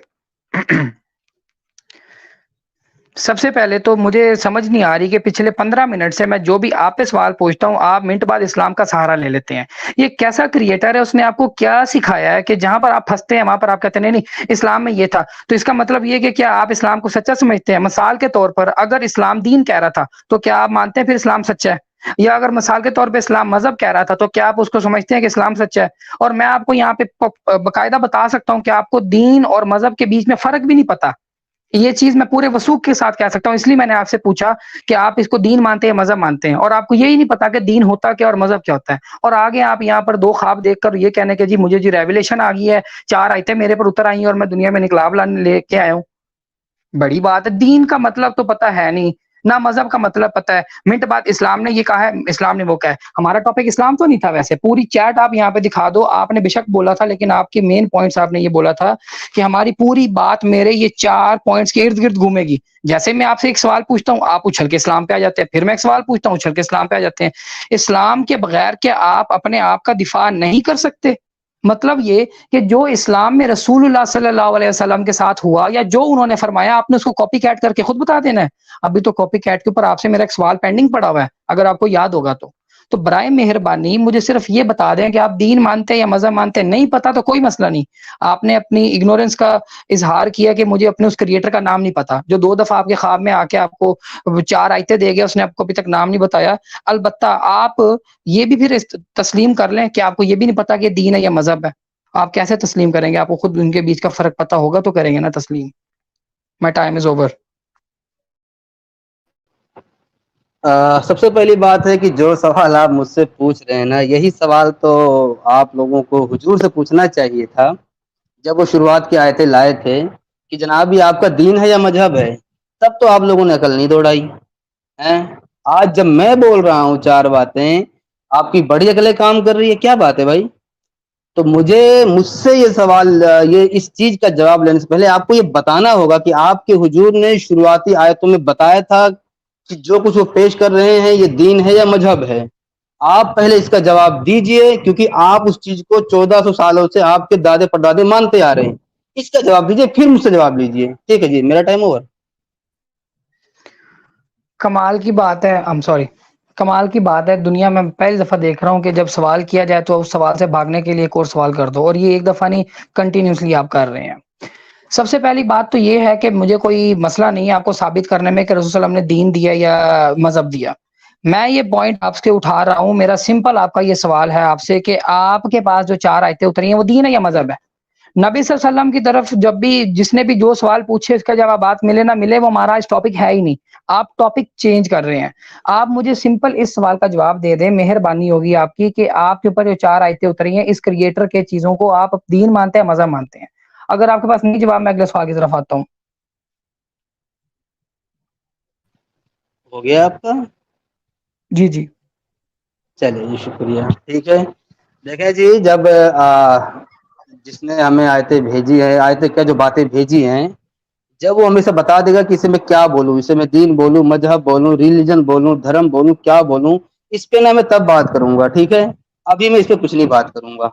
سب سے پہلے تو مجھے سمجھ نہیں آ رہی کہ پچھلے 15 منٹ سے میں جو بھی آپ پہ سوال پوچھتا ہوں, آپ منٹ بعد اسلام کا سہارا لے لیتے ہیں. یہ کیسا کریٹر ہے, اس نے آپ کو کیا سکھایا ہے کہ جہاں پر آپ پھنستے ہیں وہاں پر آپ کہتے ہیں نہیں اسلام میں یہ تھا, تو اس کا مطلب یہ کہ کیا آپ اسلام کو سچا سمجھتے ہیں؟ مثال کے طور پر اگر اسلام دین کہہ رہا تھا تو کیا آپ مانتے ہیں پھر اسلام سچا ہے؟ یا اگر مثال کے طور پہ اسلام مذہب کہہ رہا تھا تو کیا آپ اس کو سمجھتے ہیں کہ اسلام سچا ہے؟ اور میں آپ کو یہاں پہ باقاعدہ بتا سکتا ہوں کہ آپ کو دین اور مذہب کے بیچ میں فرق بھی نہیں پتا. یہ چیز میں پورے وثوق کے ساتھ کہہ سکتا ہوں, اس لیے میں نے آپ سے پوچھا کہ آپ اس کو دین مانتے ہیں مذہب مانتے ہیں, اور آپ کو یہی نہیں پتا کہ دین ہوتا کیا اور مذہب کیا ہوتا ہے. اور آگے آپ یہاں پر 2 خواب دیکھ کر یہ کہنے کہ جی مجھے جی ریویلیشن آ گئی ہے, 4 آیتیں میرے پر اتر آئی ہیں اور میں دنیا میں انقلاب لانے لے کے آیا ہوں. بڑی بات ہے, دین کا مطلب تو پتہ ہے نہیں, نہ مذہب کا مطلب پتہ ہے. منٹ بعد اسلام نے یہ کہا ہے, اسلام نے وہ کہا ہے. ہمارا ٹاپک اسلام تو نہیں تھا ویسے, پوری چیٹ آپ یہاں پہ دکھا دو, آپ نے بے شک بولا تھا لیکن آپ کے مین پوائنٹس آپ نے یہ بولا تھا کہ ہماری پوری بات میرے یہ 4 پوائنٹس کے ارد گرد گھومے گی. جیسے میں آپ سے ایک سوال پوچھتا ہوں, آپ اچھل کے اسلام پہ آ جاتے ہیں, پھر میں ایک سوال پوچھتا ہوں, اچھل کے اسلام پہ آ جاتے ہیں. اسلام کے بغیر کیا آپ اپنے آپ کا دفاع نہیں کر سکتے؟ مطلب یہ کہ جو اسلام میں رسول اللہ صلی اللہ علیہ وسلم کے ساتھ ہوا یا جو انہوں نے فرمایا, آپ نے اس کو کاپی کیٹ کر کے خود بتا دینا ہے. ابھی تو کاپی کیٹ کے اوپر آپ سے میرا ایک سوال پینڈنگ پڑا ہوا ہے, اگر آپ کو یاد ہوگا تو برائے مہربانی مجھے صرف یہ بتا دیں کہ آپ دین مانتے ہیں یا مذہب مانتے ہیں. نہیں پتا تو کوئی مسئلہ نہیں, آپ نے اپنی اگنورنس کا اظہار کیا کہ مجھے اپنے اس کریٹر کا نام نہیں پتا, جو 2 دفعہ آپ کے خواب میں آ کے آپ کو 4 آیتیں دے گیا, اس نے آپ کو ابھی تک نام نہیں بتایا. البتہ آپ یہ بھی پھر تسلیم کر لیں کہ آپ کو یہ بھی نہیں پتا کہ دین ہے یا مذہب ہے. آپ کیسے تسلیم کریں گے؟ آپ کو خود ان کے بیچ کا فرق پتہ ہوگا تو کریں گے نا تسلیم. My time is over. سب سے پہلی بات ہے کہ جو سوال آپ مجھ سے پوچھ رہے ہیں نا، یہی سوال تو آپ لوگوں کو حضور سے پوچھنا چاہیے تھا جب وہ شروعات کی آیتیں لائے تھے کہ جناب یہ آپ کا دین ہے یا مذہب ہے. تب تو آپ لوگوں نے عقل نہیں دوڑائی ہیں. آج جب میں بول رہا ہوں چار باتیں، آپ کی بڑی عقلیں کام کر رہی ہے. کیا بات ہے بھائی؟ تو مجھ سے یہ سوال، یہ اس چیز کا جواب لینے سے پہلے آپ کو یہ بتانا ہوگا کہ آپ کے حضور نے شروعاتی آیتوں میں بتایا تھا کہ جو کچھ وہ پیش کر رہے ہیں یہ دین ہے یا مذہب ہے. آپ پہلے اس کا جواب دیجئے، کیونکہ آپ اس چیز کو 1400 سالوں سے آپ کے دادے پردادے مانتے آ رہے ہیں. اس کا جواب دیجئے، پھر مجھ سے جواب لیجئے. ٹھیک ہے جی، میرا ٹائم اوور. کمال کی بات ہے، سوری، کمال کی بات ہے. دنیا میں پہلی دفعہ دیکھ رہا ہوں کہ جب سوال کیا جائے تو اس سوال سے بھاگنے کے لیے ایک اور سوال کر دو، اور یہ ایک دفعہ نہیں، کنٹینیوسلی آپ کر رہے ہیں. سب سے پہلی بات تو یہ ہے کہ مجھے کوئی مسئلہ نہیں ہے آپ کو ثابت کرنے میں کہ رسول صلی اللہ علیہ وسلم نے دین دیا یا مذہب دیا. میں یہ پوائنٹ آپ سے اٹھا رہا ہوں. میرا سمپل آپ کا یہ سوال ہے آپ سے کہ آپ کے پاس جو 4 آیتیں اتری ہیں وہ دین ہے یا مذہب ہے؟ نبی صلی اللہ علیہ وسلم کی طرف جب بھی جس نے بھی جو سوال پوچھے اس کا جواب ملے نہ ملے، وہ ہمارا اس ٹاپک ہے ہی نہیں. آپ ٹاپک چینج کر رہے ہیں. آپ مجھے سمپل اس سوال کا جواب دے دیں، مہربانی ہوگی آپ کی، کہ آپ کے اوپر جو 4 آیتیں اتری ہیں اس کریٹر کے چیزوں کو آپ دین مانتے ہیں مذہب مانتے ہیں؟ اگر آپ کے پاس نہیں جواب، میں اگلے سوال کی طرف آتا ہوں. ہو گیا آپ کا؟ جی جی. چلیے جی، شکریہ. ٹھیک ہے، دیکھیں جی، جب جس نے ہمیں آیتیں بھیجی ہے، آیتیں کیا جو باتیں بھیجی ہیں، جب وہ ہمیں سے بتا دے گا کہ اسے میں کیا بولوں، اسے میں دین بولوں، مذہب بولوں، ریلیجن بولوں، دھرم بولوں، کیا بولوں، اس پہ میں تب بات کروں گا. ٹھیک ہے، ابھی میں اس پہ کچھ نہیں بات کروں گا.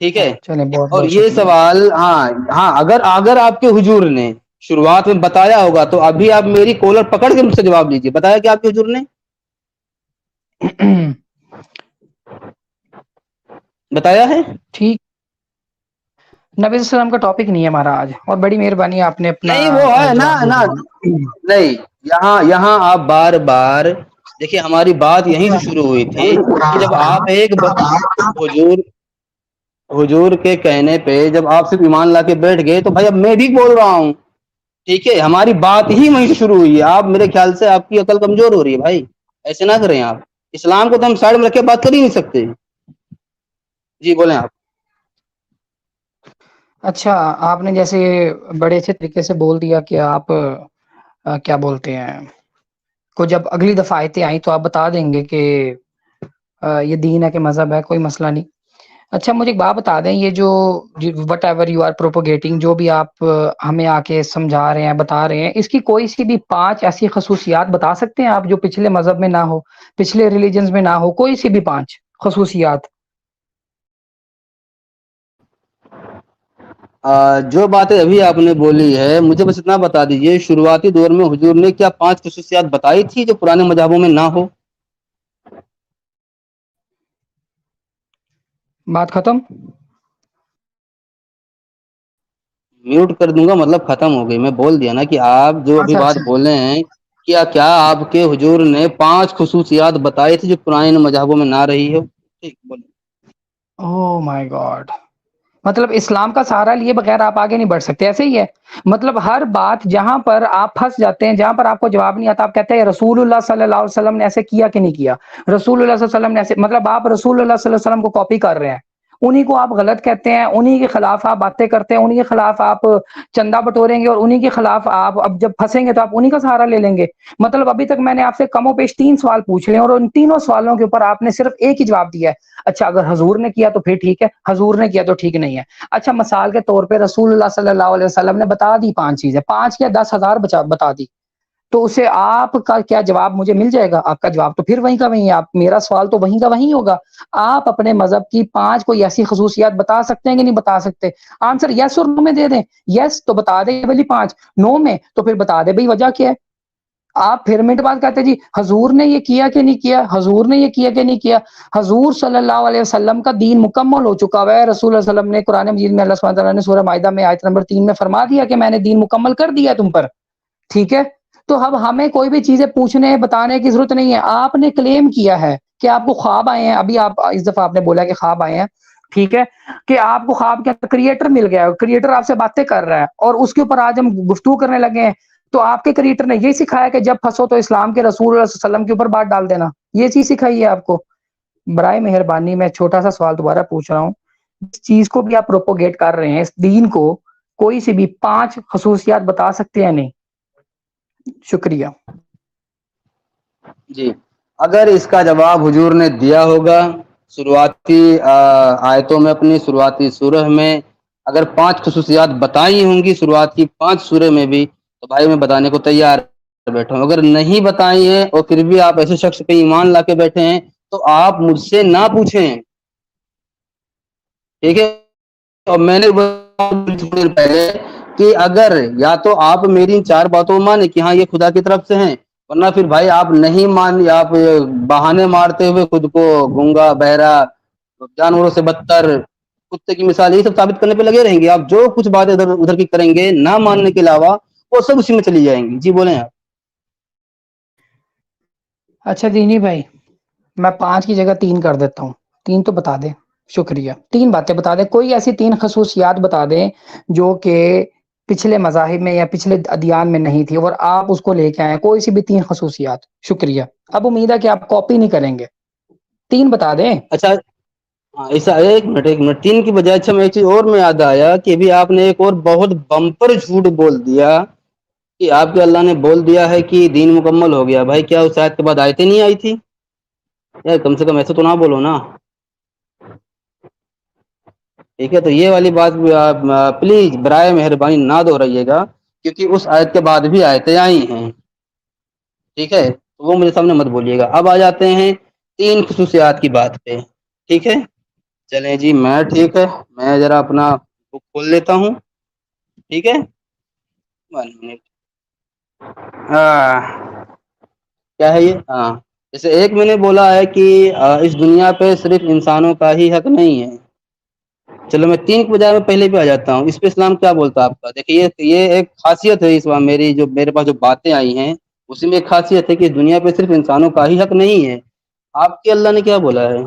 ٹھیک ہے. چلیں، بہت اور بہت یہ شکریہ. سوال، ہاں اگر آپ کے حضور نے شروعات میں بتایا ہوگا تو ابھی آپ میری کولر پکڑ کے مجھ سے جواب لیجیے. بتایا کہ آپ کے حضور نے بتایا ہے؟ ٹھیک. نبی صلی اللہ علیہ وسلم کا ٹاپک نہیں ہے ہمارا آج، اور بڑی مہربانی آپ نے اپنا نہیں، وہ ہے نا جواب دے نا دیا. نہیں، یہاں آپ بار بار دیکھیے، ہماری بات یہیں سے شروع ہوئی تھی کہ جب آپ حضور کے کہنے پہ جب آپ صرف ایمان لا کے بیٹھ گئے تو بھائی اب میں بھی بول رہا ہوں. ٹھیک ہے، ہماری بات ہی وہیں سے شروع ہوئی ہے. آپ میرے خیال سے آپ کی عقل کمزور ہو رہی ہے بھائی، ایسے نہ کریں آپ. اسلام کو تو ہم سائڈ میں رکھ کے بات کر ہی نہیں سکتے. جی بولیں آپ. اچھا، آپ نے جیسے بڑے اچھے طریقے سے بول دیا کہ آپ کیا بولتے ہیں کو جب اگلی دفعہ آیتیں آئیں تو آپ بتا دیں گے کہ یہ دین ہے کہ مذہب ہے، کوئی مسئلہ نہیں. اچھا، مجھے ایک بات بتا دیں، یہ جو وٹ ایور یو آر پروپوگیٹنگ، جو بھی آپ ہمیں آ کے سمجھا رہے ہیں، بتا رہے ہیں، اس کی کوئی سی بھی 5 ایسی خصوصیات بتا سکتے ہیں آپ جو پچھلے مذہب میں نہ ہو، پچھلے ریلیجنز میں نہ ہو؟ کوئی سی بھی 5 خصوصیات. جو باتیں ابھی آپ نے بولی ہے، مجھے بس اتنا بتا دیجئے، شروعاتی دور میں حضور نے کیا 5 خصوصیات بتائی تھی جو پرانے مذہبوں میں نہ ہو؟ بات ختم. میوٹ کر دوں گا مطلب ختم ہو گئی. میں بول دیا نا کہ آپ جو ابھی اچھا بات اچھا. بولے ہیں، کیا آپ کے حضور نے 5 خصوصیات بتائی تھی جو پرانے مذہبوں میں نہ رہی ہو؟ ٹھیک بولیں. اوہ مائی گاڈ. مطلب اسلام کا سہارا لیے بغیر آپ آگے نہیں بڑھ سکتے، ایسے ہی ہے؟ مطلب ہر بات جہاں پر آپ پھنس جاتے ہیں، جہاں پر آپ کو جواب نہیں آتا، آپ کہتے ہیں رسول اللہ صلی اللہ علیہ وسلم نے ایسے کیا کہ نہیں کیا، رسول اللہ صلی اللہ علیہ وسلم نے ایسے، مطلب آپ رسول اللہ صلی اللہ علیہ وسلم کو کاپی کر رہے ہیں. انہی کو آپ غلط کہتے ہیں، انہی کے خلاف آپ باتیں کرتے ہیں، انہی کے خلاف آپ چندہ بٹوریں گے، اور انہی کے خلاف آپ اب جب پھنسیں گے تو آپ انہی کا سہارا لے لیں گے. مطلب ابھی تک میں نے آپ سے کم و بیش 3 سوال پوچھ لے، اور ان تینوں سوالوں کے اوپر آپ نے صرف ایک ہی جواب دیا ہے. اچھا، اگر حضور نے کیا تو پھر ٹھیک ہے، حضور نے کیا تو ٹھیک نہیں ہے. اچھا، مثال کے طور پہ رسول اللہ صلی اللہ علیہ وسلم نے بتا دی 5 چیزیں، 5 یا 10,000 بتا دی، تو اسے آپ کا کیا جواب مجھے مل جائے گا؟ آپ کا جواب تو پھر وہیں کا وہیں ہے. آپ، میرا سوال تو وہیں کا وہیں ہوگا. آپ اپنے مذہب کی 5 کوئی ایسی خصوصیات بتا سکتے ہیں کہ نہیں بتا سکتے؟ آنسر یس اور نو میں دے دیں. یس تو بتا دیں والی 5، نو میں تو پھر بتا دے بھئی وجہ کیا ہے. آپ پھر منٹ بعد کہتے ہیں جی حضور نے یہ کیا کہ نہیں کیا، حضور نے یہ کیا کہ نہیں کیا. حضور صلی اللہ علیہ وسلم کا دین مکمل ہو چکا ہے. رسول اللہ علیہ وسلم نے قرآن مجید میں، اللہ سبحانہ وتعالیٰ نے سورہ مائدہ میں آیت نمبر 3 میں فرما دیا کہ میں نے دین مکمل کر دیا تم پر. ٹھیک ہے، تو اب ہمیں کوئی بھی چیزیں پوچھنے بتانے کی ضرورت نہیں ہے. آپ نے کلیم کیا ہے کہ آپ کو خواب آئے ہیں، ابھی آپ اس دفعہ آپ نے بولا کہ خواب آئے ہیں. ٹھیک ہے, کہ آپ کو خواب کے اندر کریٹر مل گیا ہے, کریٹر آپ سے باتیں کر رہا ہے, اور اس کے اوپر آج ہم گفتگو کرنے لگے ہیں, تو آپ کے کریٹر نے یہ سکھایا کہ جب پھنسو تو اسلام کے رسول اللہ صلی اللہ علیہ وسلم کے اوپر بات ڈال دینا, یہ چیز سکھائی ہے آپ کو؟ برائے مہربانی میں چھوٹا سا سوال دوبارہ پوچھ رہا ہوں, اس چیز کو بھی آپ پروپوگیٹ کر رہے ہیں, اس دین کو کوئی سی بھی 5 خصوصیات بتا سکتے ہیں نہیں؟ شکریہ. جی, اگر اس کا جواب حضور نے دیا ہوگا شروعاتی آیتوں میں, اپنی شروعاتی سورہ میں اگر 5 خصوصیات بتائی ہوں گی شروعات کی 5 سورہ میں بھی, تو بھائی میں بتانے کو تیار بیٹھا ہوں. اگر نہیں بتائی ہیں اور پھر بھی آپ ایسے شخص پہ ایمان لا کے بیٹھے ہیں, تو آپ مجھ سے نہ پوچھیں, ٹھیک ہے؟ اور میں نے پہلے کہ اگر یا تو آپ میری 4 باتوں مانے کہ ہاں یہ خدا کی طرف سے ہیں, ورنہ پھر بھائی آپ نہیں مان, آپ بہانے مارتے ہوئے خود کو گونگا, بہرا, جانوروں سے بدتر, کتے کی مثال, یہ سب ثابت کرنے پہ لگے رہیں گے. آپ جو کچھ باتیں ادھر ادھر کی کریں گے نہ ماننے کے علاوہ, وہ سب اسی میں چلی جائیں گی. جی بولیں آپ. اچھا دینی بھائی, میں 5 کی جگہ 3 کر دیتا ہوں, 3 تو بتا دیں. شکریہ. 3 باتیں بتا دیں, کوئی ایسی 3 خصوصیات بتا دیں جو کہ پچھلے مذاہب میں یا پچھلے ادیان میں نہیں تھی, اور آپ اس کو لے کے آئیں, کوئی سی بھی 3 خصوصیات. شکریہ. اب امید ہے کہ آپ کاپی نہیں کریں گے, 3 بتا دیں. اچھا, ایسا, ایک منٹ 3 کی بجائے اچھا میں ایک چیز اور میں یاد آیا کہ ابھی آپ نے ایک اور بہت بمپر جھوٹ بول دیا کہ آپ کے اللہ نے بول دیا ہے کہ دین مکمل ہو گیا. بھائی کیا اس آیت کے بعد آیتیں نہیں آئی تھی یار؟ کم سے کم ایسے تو نہ بولو نا, ٹھیک ہے؟ تو یہ والی بات پلیز برائے مہربانی نہ دہرائیے گا, کیونکہ اس آیت کے بعد بھی آیتیں آئی ہیں, ٹھیک ہے؟ وہ میرے سامنے مت بولیے گا. اب آ جاتے ہیں 3 خصوصیات کی بات پہ, ٹھیک ہے؟ چلیں جی, میں ٹھیک ہے, میں ذرا اپنا بک کھول لیتا ہوں, ٹھیک ہے؟ 1 منٹ. کیا ہے یہ؟ ہاں, جیسے ایک میں نے بولا ہے کہ اس دنیا پہ صرف انسانوں کا ہی حق نہیں ہے. چلو میں 3 کے بجائے میں پہلے پہ آ جاتا ہوں, اس پہ اسلام کیا بولتا ہے آپ کا؟ دیکھیے یہ ایک خاصیت ہے اس میری, جو میرے پاس جو باتیں آئی ہیں اسی میں ایک خاصیت ہے کہ دنیا پہ صرف انسانوں کا ہی حق نہیں ہے. آپ کے اللہ نے کیا بولا ہے؟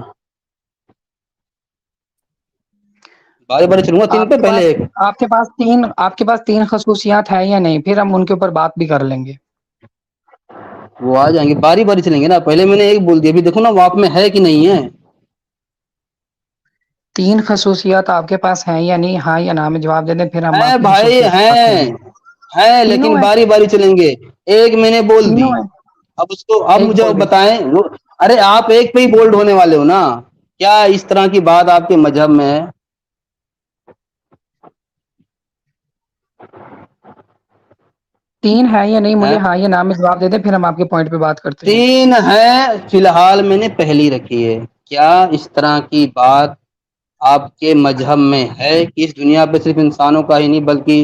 بارے بارے چلوں گا 3 پہ, پہلے ایک. آپ کے پاس 3 خصوصیات ہیں یا نہیں؟ پھر ہم ان کے اوپر بات بھی کر لیں گے. وہ آ جائیں گے, باری باری چلیں گے نا. پہلے میں نے ایک بول دیا, ابھی دیکھو نا وہ آپ میں ہے کہ نہیں ہے. 3 خصوصیات آپ کے پاس ہیں یا نہیں, ہاں یا نہ میں جواب دے دیں, پھر ہم ہیں آپ کی بھائی, خصوصیات کی بات کریں گے. ہیں تینوں لیکن ہیں, باری باری چلیں گے. ایک میں نے بول دی, تینوں ہیں. اب اس کو اب ایک مجھے بول دیجیے. بتائیں. ارے آپ ایک پہ ہی بولڈ ہونے والے ہو نا, کیا اس طرح کی بات آپ کے مذہب میں ہے؟ 3 ہے یا نہیں, مجھے ہاں یا نہ میں جواب دے دیں, پھر ہم آپ کے پوائنٹ پہ بات کرتے ہیں. 3 ہے فی الحال, میں نے پہلی رکھی ہے. کیا اس طرح کی بات آپ کے مذہب میں ہے کہ اس دنیا پہ صرف انسانوں کا ہی نہیں بلکہ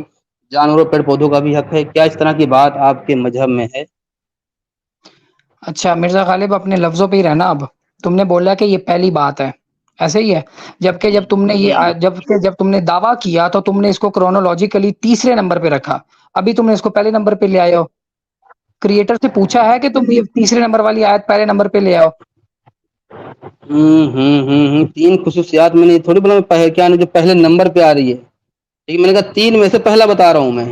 جانوروں, پیڑ پودوں کا بھی حق ہے؟ کیا اس طرح کی بات آپ کے مذہب میں ہے؟ اچھا مرزا غالب, اپنے لفظوں پہ ہی رہنا. اب تم نے بولا کہ یہ پہلی بات ہے, ایسے ہی ہے؟ جبکہ جب تم نے جب تم نے دعویٰ کیا تو تم نے اس کو کرونالوجیکلی 3 نمبر پہ رکھا, ابھی تم نے اس کو پہلے نمبر پہ لے آئے ہو. کریٹر سے پوچھا ہے کہ تم یہ 3 نمبر والی آیت پہلے نمبر پہ لے آؤ. 3 خصوصیات میں نے تھوڑی بولا کیا جو پہلے نمبر پہ آ رہی ہے, ٹھیک ہے؟ میں نے کہا 3 میں سے پہلا بتا رہا ہوں میں.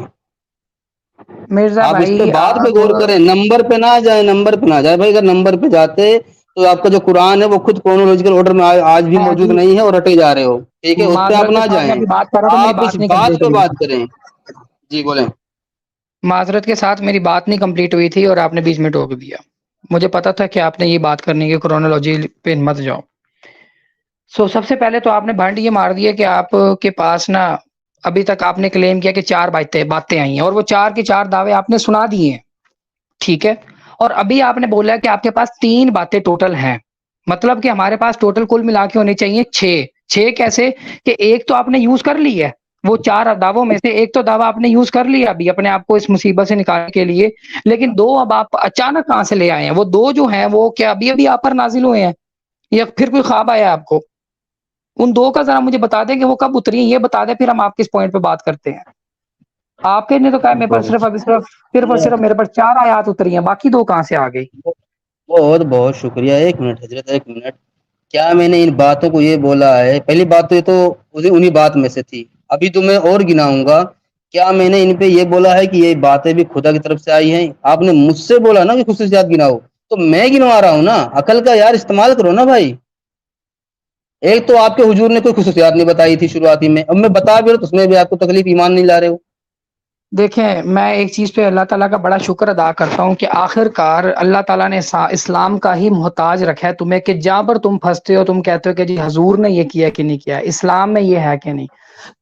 مرزا آپ اس پہ بھائی بات پہ آپ غور کریں, نمبر پہ نہ جائیں, نمبر پہ نہ جائے بھائی. اگر نمبر پہ جاتے تو آپ کا جو قرآن ہے وہ خود کرونالوجیکل آرڈر میں آج بھی موجود جی نہیں ہے, اور رٹے جا رہے ہو, ٹھیک ہے؟ اس پہ آپ معذرت کے نہ ساتھ میں جائیں, ابھی بات کر رہا تھا, میری آپ اس بات نہیں بات کمپلیٹ پہ ہوئی بات تھی. کریں. جی بولیں. معذرت کے ساتھ میری بات نہیں کمپلیٹ ہوئی تھی اور آپ نے بیچ میں ٹوک دیا. مجھے پتا تھا کہ آپ نے یہ بات کرنی ہے, کرونالوجی پہ مت جاؤ. سب سے پہلے تو آپ نے بھنڈ یہ مار دیا کہ آپ کے پاس نا ابھی تک آپ نے کلیم کیا کہ 4 باتیں آئی ہیں, اور وہ 4 کے 4 دعوے آپ نے سنا دیے ہیں, ٹھیک ہے؟ اور ابھی آپ نے بولا کہ آپ کے پاس 3 باتیں ٹوٹل ہیں, مطلب کہ ہمارے پاس ٹوٹل کل ملا کے ہونی چاہیے 6 کیسے کہ ایک تو آپ نے یوز کر لی ہے, وہ 4 دعووں میں سے ایک تو دعویٰ آپ نے یوز کر لیا ابھی اپنے آپ کو اس مصیبت سے نکالنے کے لیے, لیکن 2 اب آپ اچانک کہاں سے لے آئے ہیں؟ وہ 2 جو ہیں وہ کیا ابھی آپ پر نازل ہوئے ہیں یا پھر کوئی خواب آیا آپ کو؟ ان 2 کا ذرا مجھے بتا دیں کہ وہ کب اتری ہیں, یہ بتا دیں, پھر ہم آپ کس پوائنٹ پہ بات کرتے ہیں. آپ کے نے تو کہا میرے پر صرف اور صرف میرے پر 4 آیات اتری ہیں, باقی 2 کہاں سے آ گئی؟ بہت بہت شکریہ. 1 منٹ حضرت, 1 منٹ. کیا میں نے ان باتوں کو یہ بولا ہے؟ پہلی بات تو یہ تو انہی بات میں سے تھی، ابھی تو میں اور گناؤں گا. کیا میں نے ان پہ یہ بولا ہے کہ یہ باتیں بھی خدا کی طرف سے آئی ہیں؟ آپ نے مجھ سے بولا نا کہ خصوصیات گناؤ، تو میں گنوا رہا ہوں نا. عقل کا یار استعمال کرو نا بھائی. ایک تو آپ کے حضور نے کوئی خصوصیات نہیں بتائی تھی شروعاتی میں، اب میں بتا بھی رہا تو اس میں بھی آپ کو تکلیف، ایمان نہیں لا رہے ہو. دیکھیں میں ایک چیز پہ اللہ تعالیٰ کا بڑا شکر ادا کرتا ہوں کہ آخر کار اللہ تعالیٰ نے اسلام کا ہی محتاج رکھا ہے تمہیں، کہ جہاں پر تم پھنستے ہو تم کہتے ہو کہ جی حضور نے یہ کیا کہ نہیں کیا، اسلام میں یہ ہے کہ نہیں.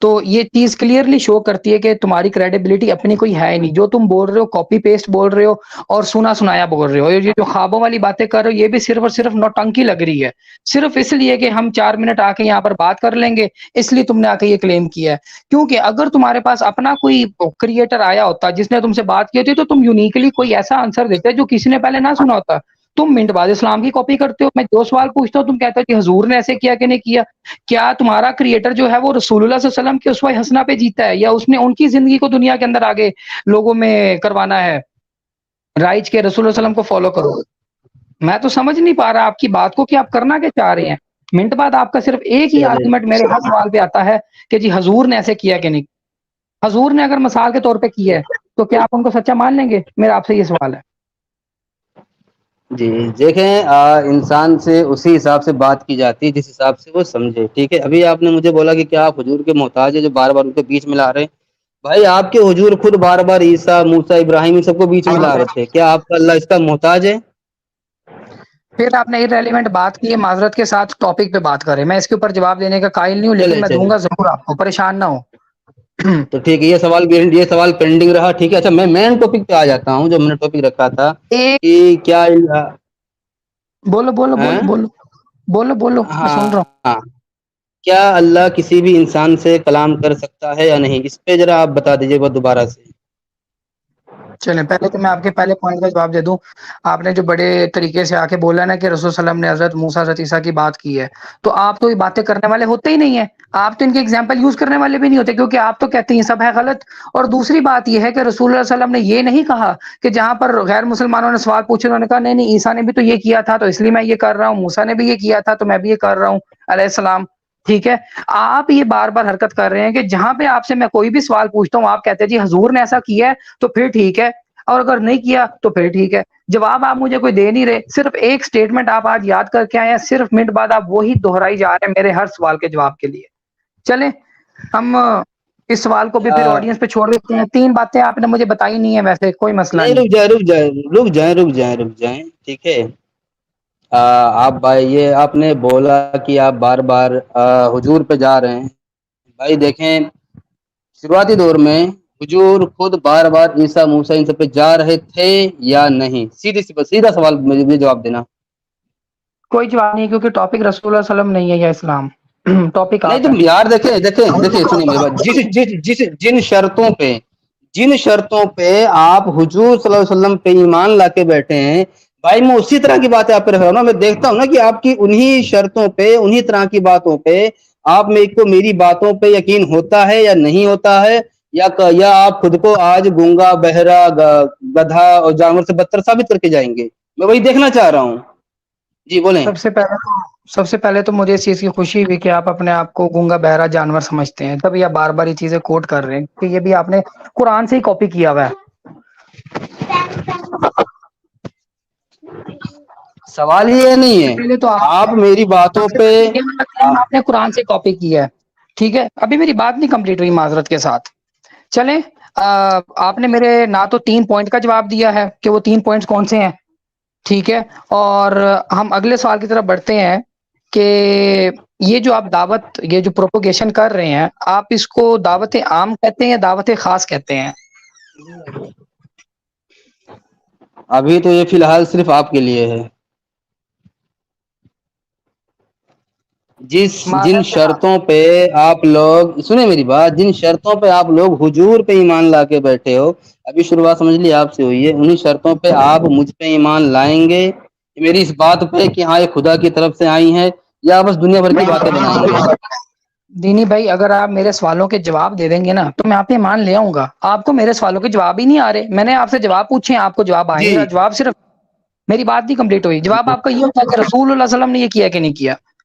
تو یہ چیز کلیئرلی شو کرتی ہے کہ تمہاری کریڈیبلٹی اپنی کوئی ہے ہی نہیں. جو تم بول رہے ہو کاپی پیسٹ بول رہے ہو اور سنا سنایا بول رہے ہو. یہ جو خوابوں والی باتیں کر رہے ہو یہ بھی صرف اور صرف نوٹنکی لگ رہی ہے، صرف اس لیے کہ ہم 4 منٹ آ کے یہاں پر بات کر لیں گے، اس لیے تم نے آ کے یہ کلیم کیا ہے. کیونکہ اگر تمہارے پاس اپنا کوئی کریٹر آیا ہوتا جس نے تم سے بات کی ہوتی تو تم یونیکلی کوئی ایسا آنسر دیتے جو کسی نے پہلے نہ سنا ہوتا. تم منٹ بعد اسلام کی کاپی کرتے ہو. میں جو سوال پوچھتا ہوں تم کہتے ہو کہ حضور نے ایسے کیا کہ نہیں کیا. کیا تمہارا کریٹر جو ہے وہ رسول اللہ صلی اللہ علیہ وسلم کے اسوہ حسنہ پہ جیتا ہے، یا اس نے ان کی زندگی کو دنیا کے اندر آگے لوگوں میں کروانا ہے رائج کے رسول اللہ علیہ وسلم کو فالو کرو؟ میں تو سمجھ نہیں پا رہا آپ کی بات کو کہ آپ کرنا کیا چاہ رہے ہیں. منٹ بعد آپ کا صرف ایک ہی آرگومنٹ میرے ہر سوال پہ آتا ہے کہ جی حضور نے ایسے کیا کہ نہیں. حضور نے اگر مثال کے طور پہ کیا ہے تو کیا آپ ان کو سچا مان لیں گے؟ میرا آپ سے یہ سوال ہے. جی دیکھیں، انسان سے اسی حساب سے بات کی جاتی ہے جس حساب سے وہ سمجھے. ٹھیک ہے، ابھی آپ نے مجھے بولا کہ کیا آپ حضور کے محتاج ہے جو بار بار ان کے بیچ میں لا رہے ہیں. بھائی آپ کے حضور خود بار بار عیسیٰ، موسیٰ، ابراہیم ان سب کو بیچ میں لا رہے تھے. کیا آپ کا اللہ اس کا محتاج ہے؟ پھر آپ نے ریلیونٹ بات کی ہے، معذرت کے ساتھ ٹاپک پہ بات کریں. میں اس کے اوپر جواب دینے کا قائل نہیں ہوں، لیکن میں دوں گا ضرور، آپ کو پریشان نہ ہو. تو ٹھیک ہے، یہ سوال پینڈنگ رہا. ٹھیک ہے، اچھا میں مین ٹاپک پہ آ جاتا ہوں جو میں نے ٹاپک رکھا تھا کہ کیا بولو بولو بولو بولو بولو بولو میں سن رہا ہوں. ہاں، کیا اللہ کسی بھی انسان سے کلام کر سکتا ہے یا نہیں؟ اس پہ ذرا آپ بتا دیجیے گا دوبارہ سے. چلیں پہلے تو میں آپ کے پہلے پوائنٹ کا جواب دے دوں. آپ نے جو بڑے طریقے سے آ کے بولا نا کہ رسول صلی اللہ علیہ وسلم نے حضرت موسیٰ حضرت عیسیٰ کی بات کی ہے، تو آپ تو یہ باتیں کرنے والے ہوتے ہی نہیں ہیں. آپ تو ان کے ایگزامپل یوز کرنے والے بھی نہیں ہوتے، کیونکہ آپ تو کہتے ہیں سب ہے غلط. اور دوسری بات یہ ہے کہ رسول اللہ صلی اللہ علیہ وسلم نے یہ نہیں کہا کہ جہاں پر غیر مسلمانوں نے سوال پوچھے انہوں نے کہا نہیں نہیں عیسیٰ نے بھی تو یہ کیا تھا تو اس لیے میں یہ کر رہا ہوں، موسیٰ نے بھی یہ کیا تھا تو میں بھی یہ کر رہا ہوں علیہ السلام. ٹھیک ہے، آپ یہ بار بار حرکت کر رہے ہیں کہ جہاں پہ آپ سے میں کوئی بھی سوال پوچھتا ہوں آپ کہتے ہیں جی حضور نے ایسا کیا ہے تو پھر ٹھیک ہے، اور اگر نہیں کیا تو پھر ٹھیک ہے. جواب آپ مجھے کوئی دے نہیں رہے. صرف ایک سٹیٹمنٹ آپ آج یاد کر کے آئے ہیں، صرف منٹ بعد آپ وہی دہرائی جا رہے ہیں میرے ہر سوال کے جواب کے لیے. چلیں ہم اس سوال کو بھی پھر آڈینس پہ چھوڑ دیتے ہیں. 3 باتیں آپ نے مجھے بتائی نہیں ہے، ویسے کوئی مسئلہ نہیں، رک جائیں. ٹھیک ہے، آپ بھائی یہ آپ نے بولا کہ آپ بار بار حضور پہ جا رہے ہیں. بھائی دیکھیں، شروعاتی دور میں حضور خود بار بار عیسیٰ موسیٰ ان سب پہ جا رہے تھے یا نہیں؟ سیدھا سوال مجھے جواب دینا. کوئی جواب نہیں، کیونکہ ٹاپک رسول اللہ صلی اللہ علیہ وسلم نہیں ہے یا اسلام. ٹاپک نہیں آپ تو ہے. یار دیکھیں سنیں میری بات. جن شرطوں پہ آپ حضور صلی اللہ علیہ وسلم پہ ایمان لا کے بیٹھے ہیں، بھائی میں اسی طرح کی باتیں آپ پہ رکھ رہا ہوں نا. میں دیکھتا ہوں نا کہ آپ کی انہی شرطوں پہ، انہی طرح کی باتوں پہ آپ کو میری باتوں پہ یقین ہوتا ہے یا نہیں ہوتا ہے، یا آپ خود کو آج گونگا، بہرا، گدھا اور جانور سے بدتر ثابت کر کے جائیں گے. میں وہی دیکھنا چاہ رہا ہوں. جی بولیں. سب سے پہلے تو مجھے اس چیز کی خوشی ہوئی کہ آپ اپنے آپ کو گونگا بہرا جانور سمجھتے ہیں، تبھی آپ بار بار یہ چیزیں کوٹ کر رہے ہیں کہ یہ بھی آپ نے قرآن سے ہی کاپی کیا ہوا ہے. سوال یہ نہیں ہے، پہلے تو آپ میری باتوں پہ آپ نے قرآن سے کاپی کیا ہے. ٹھیک ہے، ابھی میری بات نہیں کمپلیٹ ہوئی معذرت کے ساتھ. چلیں آپ نے میرے نہ تو 3 پوائنٹ کا جواب دیا ہے کہ وہ 3 پوائنٹس کون سے ہیں. ٹھیک ہے، اور ہم اگلے سوال کی طرف بڑھتے ہیں کہ یہ جو آپ دعوت، یہ جو پروپوگیشن کر رہے ہیں، آپ اس کو دعوت عام کہتے ہیں یا دعوت خاص کہتے ہیں؟ ابھی تو یہ فی الحال صرف آپ کے لیے ہے. جن شرطوں پہ آپ لوگ سنیں میری بات، جن شرطوں پہ آپ لوگ حضور پہ ایمان لا کے بیٹھے ہو، ابھی شروعات سمجھ لی آپ سے ہوئی ہے، انہی شرطوں پہ آپ مجھ پہ ایمان لائیں گے میری اس بات پہ کہ ہاں یہ خدا کی طرف سے آئی ہیں، یا بس دنیا بھر کی باتیں بنائیں گے؟ دینی بھائی اگر آپ میرے سوالوں کے جواب دے دیں گے نا تو میں آپ پہ ایمان لے آؤں گا. آپ کو میرے سوالوں کے جواب ہی نہیں آ رہے. میں نے آپ سے جواب پوچھے ہیں، آپ کو جواب آئے جی نہیں. جواب صرف میری بات نہیں کمپلیٹ ہوئی. جواب آپ کا یہ ہوتا ہے کہ رسول اللہ صلی اللہ علیہ وسلم نے یہ کیا کہ نہیں کیا.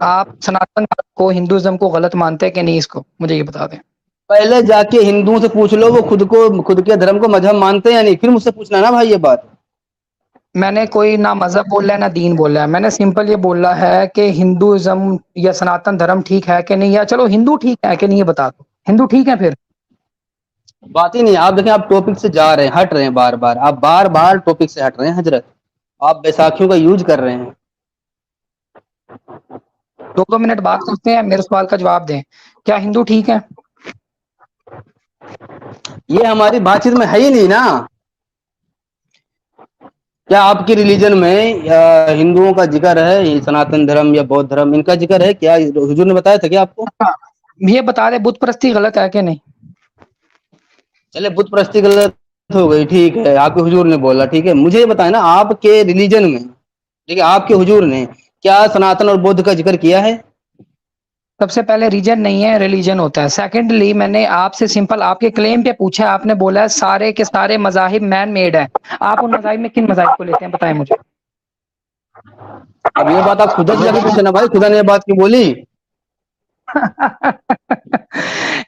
آپ سناتن کو ہندوازم کو غلط مانتے ہیں کہ نہیں، اس کو مجھے یہ بتا دیں. پہلے جا کے ہندوؤں سے پوچھ لو وہ خود کے دھرم کو مذہب مانتے ہیں یا نہیں، پھر مجھ سے پوچھنا نا بھائی یہ بات. میں نے کوئی نہ مذہب بولا ہے نہ دین بولا ہے، میں نے سمپل یہ بولا ہے کہ ہندوازم یا سناتن دھرم ٹھیک ہے کہ نہیں، یا چلو ہندو ٹھیک ہے کہ نہیں یہ بتا دو. ہندو ٹھیک ہے پھر؟ بات ہی نہیں. آپ دیکھیں آپ ٹاپک سے جا رہے ہیں، ہٹ رہے ہیں بار بار، آپ بار بار ٹاپک سے ہٹ رہے ہیں حضرت. آپ بیساکھیوں کا یوز کر رہے ہیں. 2 منٹ بات کرتے ہیں، میرے سوال کا جواب دیں. کیا ہندو ٹھیک ہے؟ یہ ہماری بات چیت میں ہے ہی نہیں نا. کیا آپ کی ریلیجن میں ہندوؤں کا ذکر ہے، سناتن دھرم یا بودھ دھرم ان کا ذکر ہے کیا؟ حضور نے بتایا تھا کیا آپ کو؟ یہ بتا دیں بت پرستی غلط ہے کہ نہیں؟ چلے بت پرستی غلط ہو گئی، ٹھیک ہے، آپ کے حضور نے بولا، ٹھیک ہے. مجھے یہ بتائیں نا آپ کے ریلیجن میں، ٹھیک ہے، آپ کے حضور نے کیا سناتن اور بودھ کا ذکر کیا ہے؟ سب سے پہلے ریجن نہیں ہے، ریلیجن ہوتا ہے. سیکنڈلی میں نے آپ سے سمپل آپ کے کلیم پہ پوچھا ہے، آپ نے بولا ہے سارے کے سارے مذاہب مین میڈ ہیں. آپ ان مذاہب میں کن مذاہب کو لیتے ہیں بتائیں مجھے. اب یہ بات آپ خدا سے جا کے پوچھے نا بھائی، خدا نے یہ بات کیوں بولی؟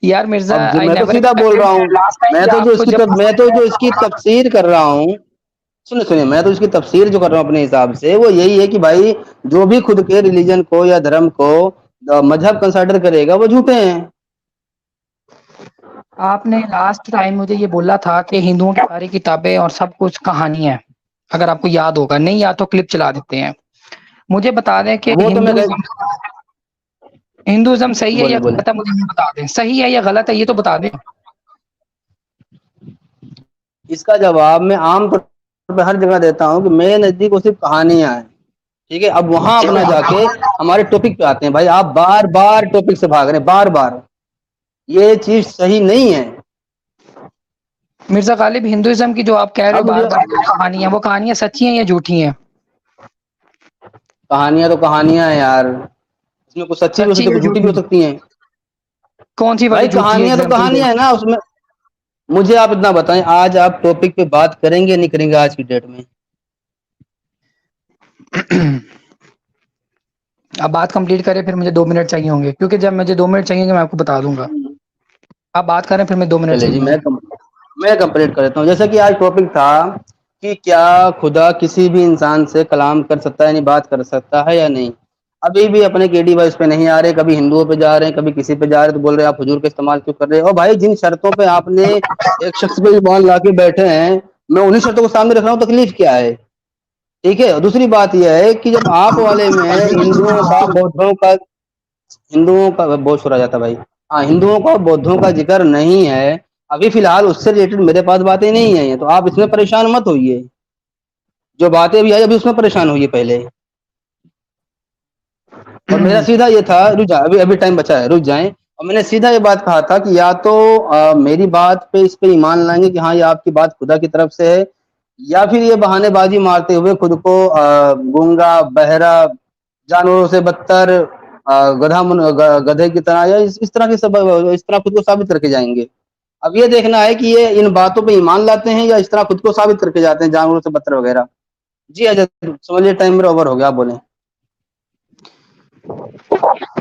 یار مرزا اب I میں تو never سیدھا بول رہا ہوں، expected last time میں کہ تو آپ کو جب جو اس کی تفسیر کر رہا ہوں، سنیے میں تو اس کی تفسیر جو کر رہا ہوں اپنے حساب سے، وہ یہی ہے کہ بھائی جو بھی خود کے ریلیجن کو یا دھرم کو مذہب کنسیڈر کرے گا وہ جھوٹے ہیں. آپ نے لاسٹ ٹائم مجھے یہ بولا تھا کہ ہندوؤں کی ساری کتابیں اور سب کچھ کہانی ہے. اگر آپ کو یاد ہوگا، نہیں یاد تو کلپ چلا دیتے ہیں. مجھے بتا دیں کہ وہ تو میں ہندوازم صحیح ہے یا بولے غلط ہے، مجھے یہ بتا دیں. صحیح ہے یا غلط ہے یہ تو بتا دیں. اس کا جواب میں عام طور پہ ہر جگہ دیتا ہوں کہ میرے نزدیک وہ صرف کہانیاں ہیں، ٹھیک ہے. اب وہاں اپنا جا کے ہمارے ٹاپک پہ آتے ہیں. بھائی آپ بار بار ٹاپک سے بھاگ رہے ہیں، بار بار. یہ چیز صحیح نہیں ہے. مرزا غالب ہندوازم کی جو آپ کہہ رہے ہو اب بار مجھے بار کہانیاں، وہ کہانیاں سچی ہیں یا جھوٹی ہیں؟ کہانیاں تو کہانیاں ہیں یار، اس میں کچھ سچی بھی ہو سچی سکتی ہے، یا کچھ جھوٹی بھی ہو جھوٹی؟ سکتی ہیں. کون سی والی بھائی جھوٹی ہے، کہانیاں تو ایگزامپل دیں. کہانیاں ہے نا. اس میں مجھے آپ اتنا بتائیں، آج آپ ٹاپک پہ بات کریں گے یا نہیں کریں گے آج کی ڈیٹ میں؟ آپ بات کمپلیٹ کریں پھر مجھے 2 منٹ چاہیے ہوں گے، کیونکہ جب مجھے 2 منٹ چاہیے گا میں آپ کو بتا دوں گا. آپ بات کریں پھر میں 2 منٹ چلے چاہیے جی، ہوں گے. میں کمپلیٹ کر دیتا ہوں. جیسا کہ آج ٹاپک تھا کہ کیا خدا کسی بھی انسان سے کلام کر سکتا ہے، یعنی بات کر سکتا ہے یا نہیں. ابھی بھی اپنے کے ڈی وائس پہ نہیں آ رہے، کبھی ہندوؤں پہ جا رہے ہیں، کبھی کسی پہ جا رہے ہیں، تو بول رہے ہیں آپ حضور کا استعمال کیوں کر رہے ہیں. اور بھائی جن شرطوں پہ آپ نے ایک شخص پہ ایمان لا کے بیٹھے ہیں، میں انہیں شرطوں کو سامنے رکھ رہا ہوں، تکلیف کیا ہے؟ ٹھیک ہے. دوسری بات یہ ہے کہ جب آپ والے میں ہندوؤں کا بہت سنا جاتا بھائی، ہاں، ہندوؤں کا بودھوں کا ذکر نہیں ہے ابھی فی الحال، اس سے ریلیٹڈ میرے پاس باتیں نہیں ہیں، تو آپ اس میں پریشان مت ہوئیے. جو باتیں بھی آئی ابھی اس میں پریشان ہوئیے پہلے. اور میرا سیدھا یہ تھا، ابھی ٹائم بچا ہے، رک جائیں. اور میں نے سیدھا یہ بات کہا تھا کہ یا تو میری بات پہ اس پہ ایمان لائیں گے کہ ہاں یہ آپ کی بات خدا کی طرف سے ہے، یا پھر یہ بہانے بازی مارتے ہوئے خود کو گونگا، بہرا، جانوروں سے بدتر، گدھے کی طرح، یا اس طرح خود کو ثابت کر کے جائیں گے. اب یہ دیکھنا ہے کہ یہ ان باتوں پہ ایمان لاتے ہیں یا اس طرح خود کو ثابت کر کے جاتے ہیں جانوروں سے بدتر وغیرہ. جی حضرت سمجھیے ٹائم میرا اوور ہو گیا، آپ بولیں.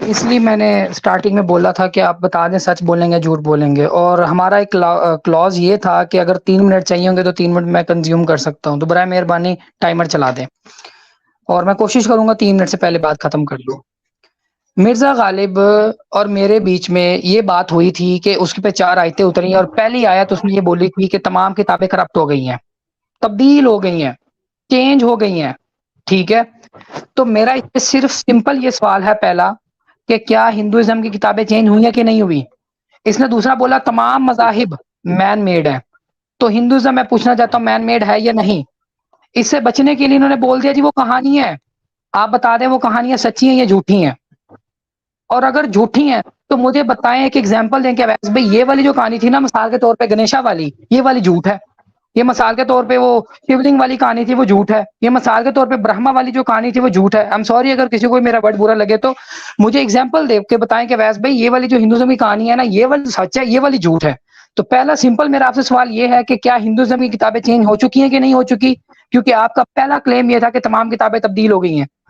اس لیے میں نے سٹارٹنگ میں بولا تھا کہ آپ بتا دیں سچ بولیں گے جھوٹ بولیں گے. اور ہمارا ایک کلوز یہ تھا کہ اگر 3 منٹ چاہیے ہوں گے تو 3 منٹ میں کنزیوم کر سکتا ہوں، تو برائے مہربانی ٹائمر چلا دیں، اور میں کوشش کروں گا 3 منٹ سے پہلے بات ختم کر لوں. مرزا غالب اور میرے بیچ میں یہ بات ہوئی تھی کہ اس پہ 4 آیتیں اتری، اور پہلی آیت اس نے یہ بولی تھی کہ تمام کتابیں کرپٹ ہو گئی ہیں، تبدیل ہو گئی ہیں، چینج ہو گئی ہیں. ٹھیک ہے. تو میرا اس پہ صرف سمپل یہ سوال ہے پہلا کہ کیا ہندوازم کی کتابیں چینج ہوئی ہیں کہ نہیں ہوئی. اس نے دوسرا بولا تمام مذاہب مین میڈ ہیں، تو ہندوازم میں پوچھنا چاہتا ہوں مین میڈ ہے یا نہیں. اس سے بچنے کے لیے انہوں نے بول دیا جی وہ کہانی ہے. آپ بتا دیں وہ کہانیاں سچی ہیں یا جھوٹی ہیں، اور اگر جھوٹی ہیں تو مجھے بتائیں، ایک ایگزامپل دیں کہ ویس بھائی یہ والی جو کہانی تھی نا مثال کے طور پہ گنیشا والی، یہ والی جھوٹ ہے. یہ مثال کے طور پہ وہ شیولنگ والی کہانی تھی وہ جھوٹ ہے. یہ مثال کے طور پہ برہما والی جو کہانی تھی وہ جھوٹ ہے. I'm sorry اگر کسی کو میرا ورڈ برا لگے تو مجھے ایگزامپل دے کے بتائیں کہ ویس بھائی یہ والی جو ہندوازم کی کہانی ہے نا یہ والی سچ ہے، یہ والی جھوٹ ہے. تو پہلا سمپل میرا آپ سے سوال یہ ہے کہ کیا ہندوازم کی کتابیں چینج ہو چکی ہیں کہ نہیں ہو چکی، کیونکہ آپ کا پہلا کلیم یہ تھا کہ تمام کتابیں تبدیل ہو گئی ہیں.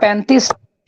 35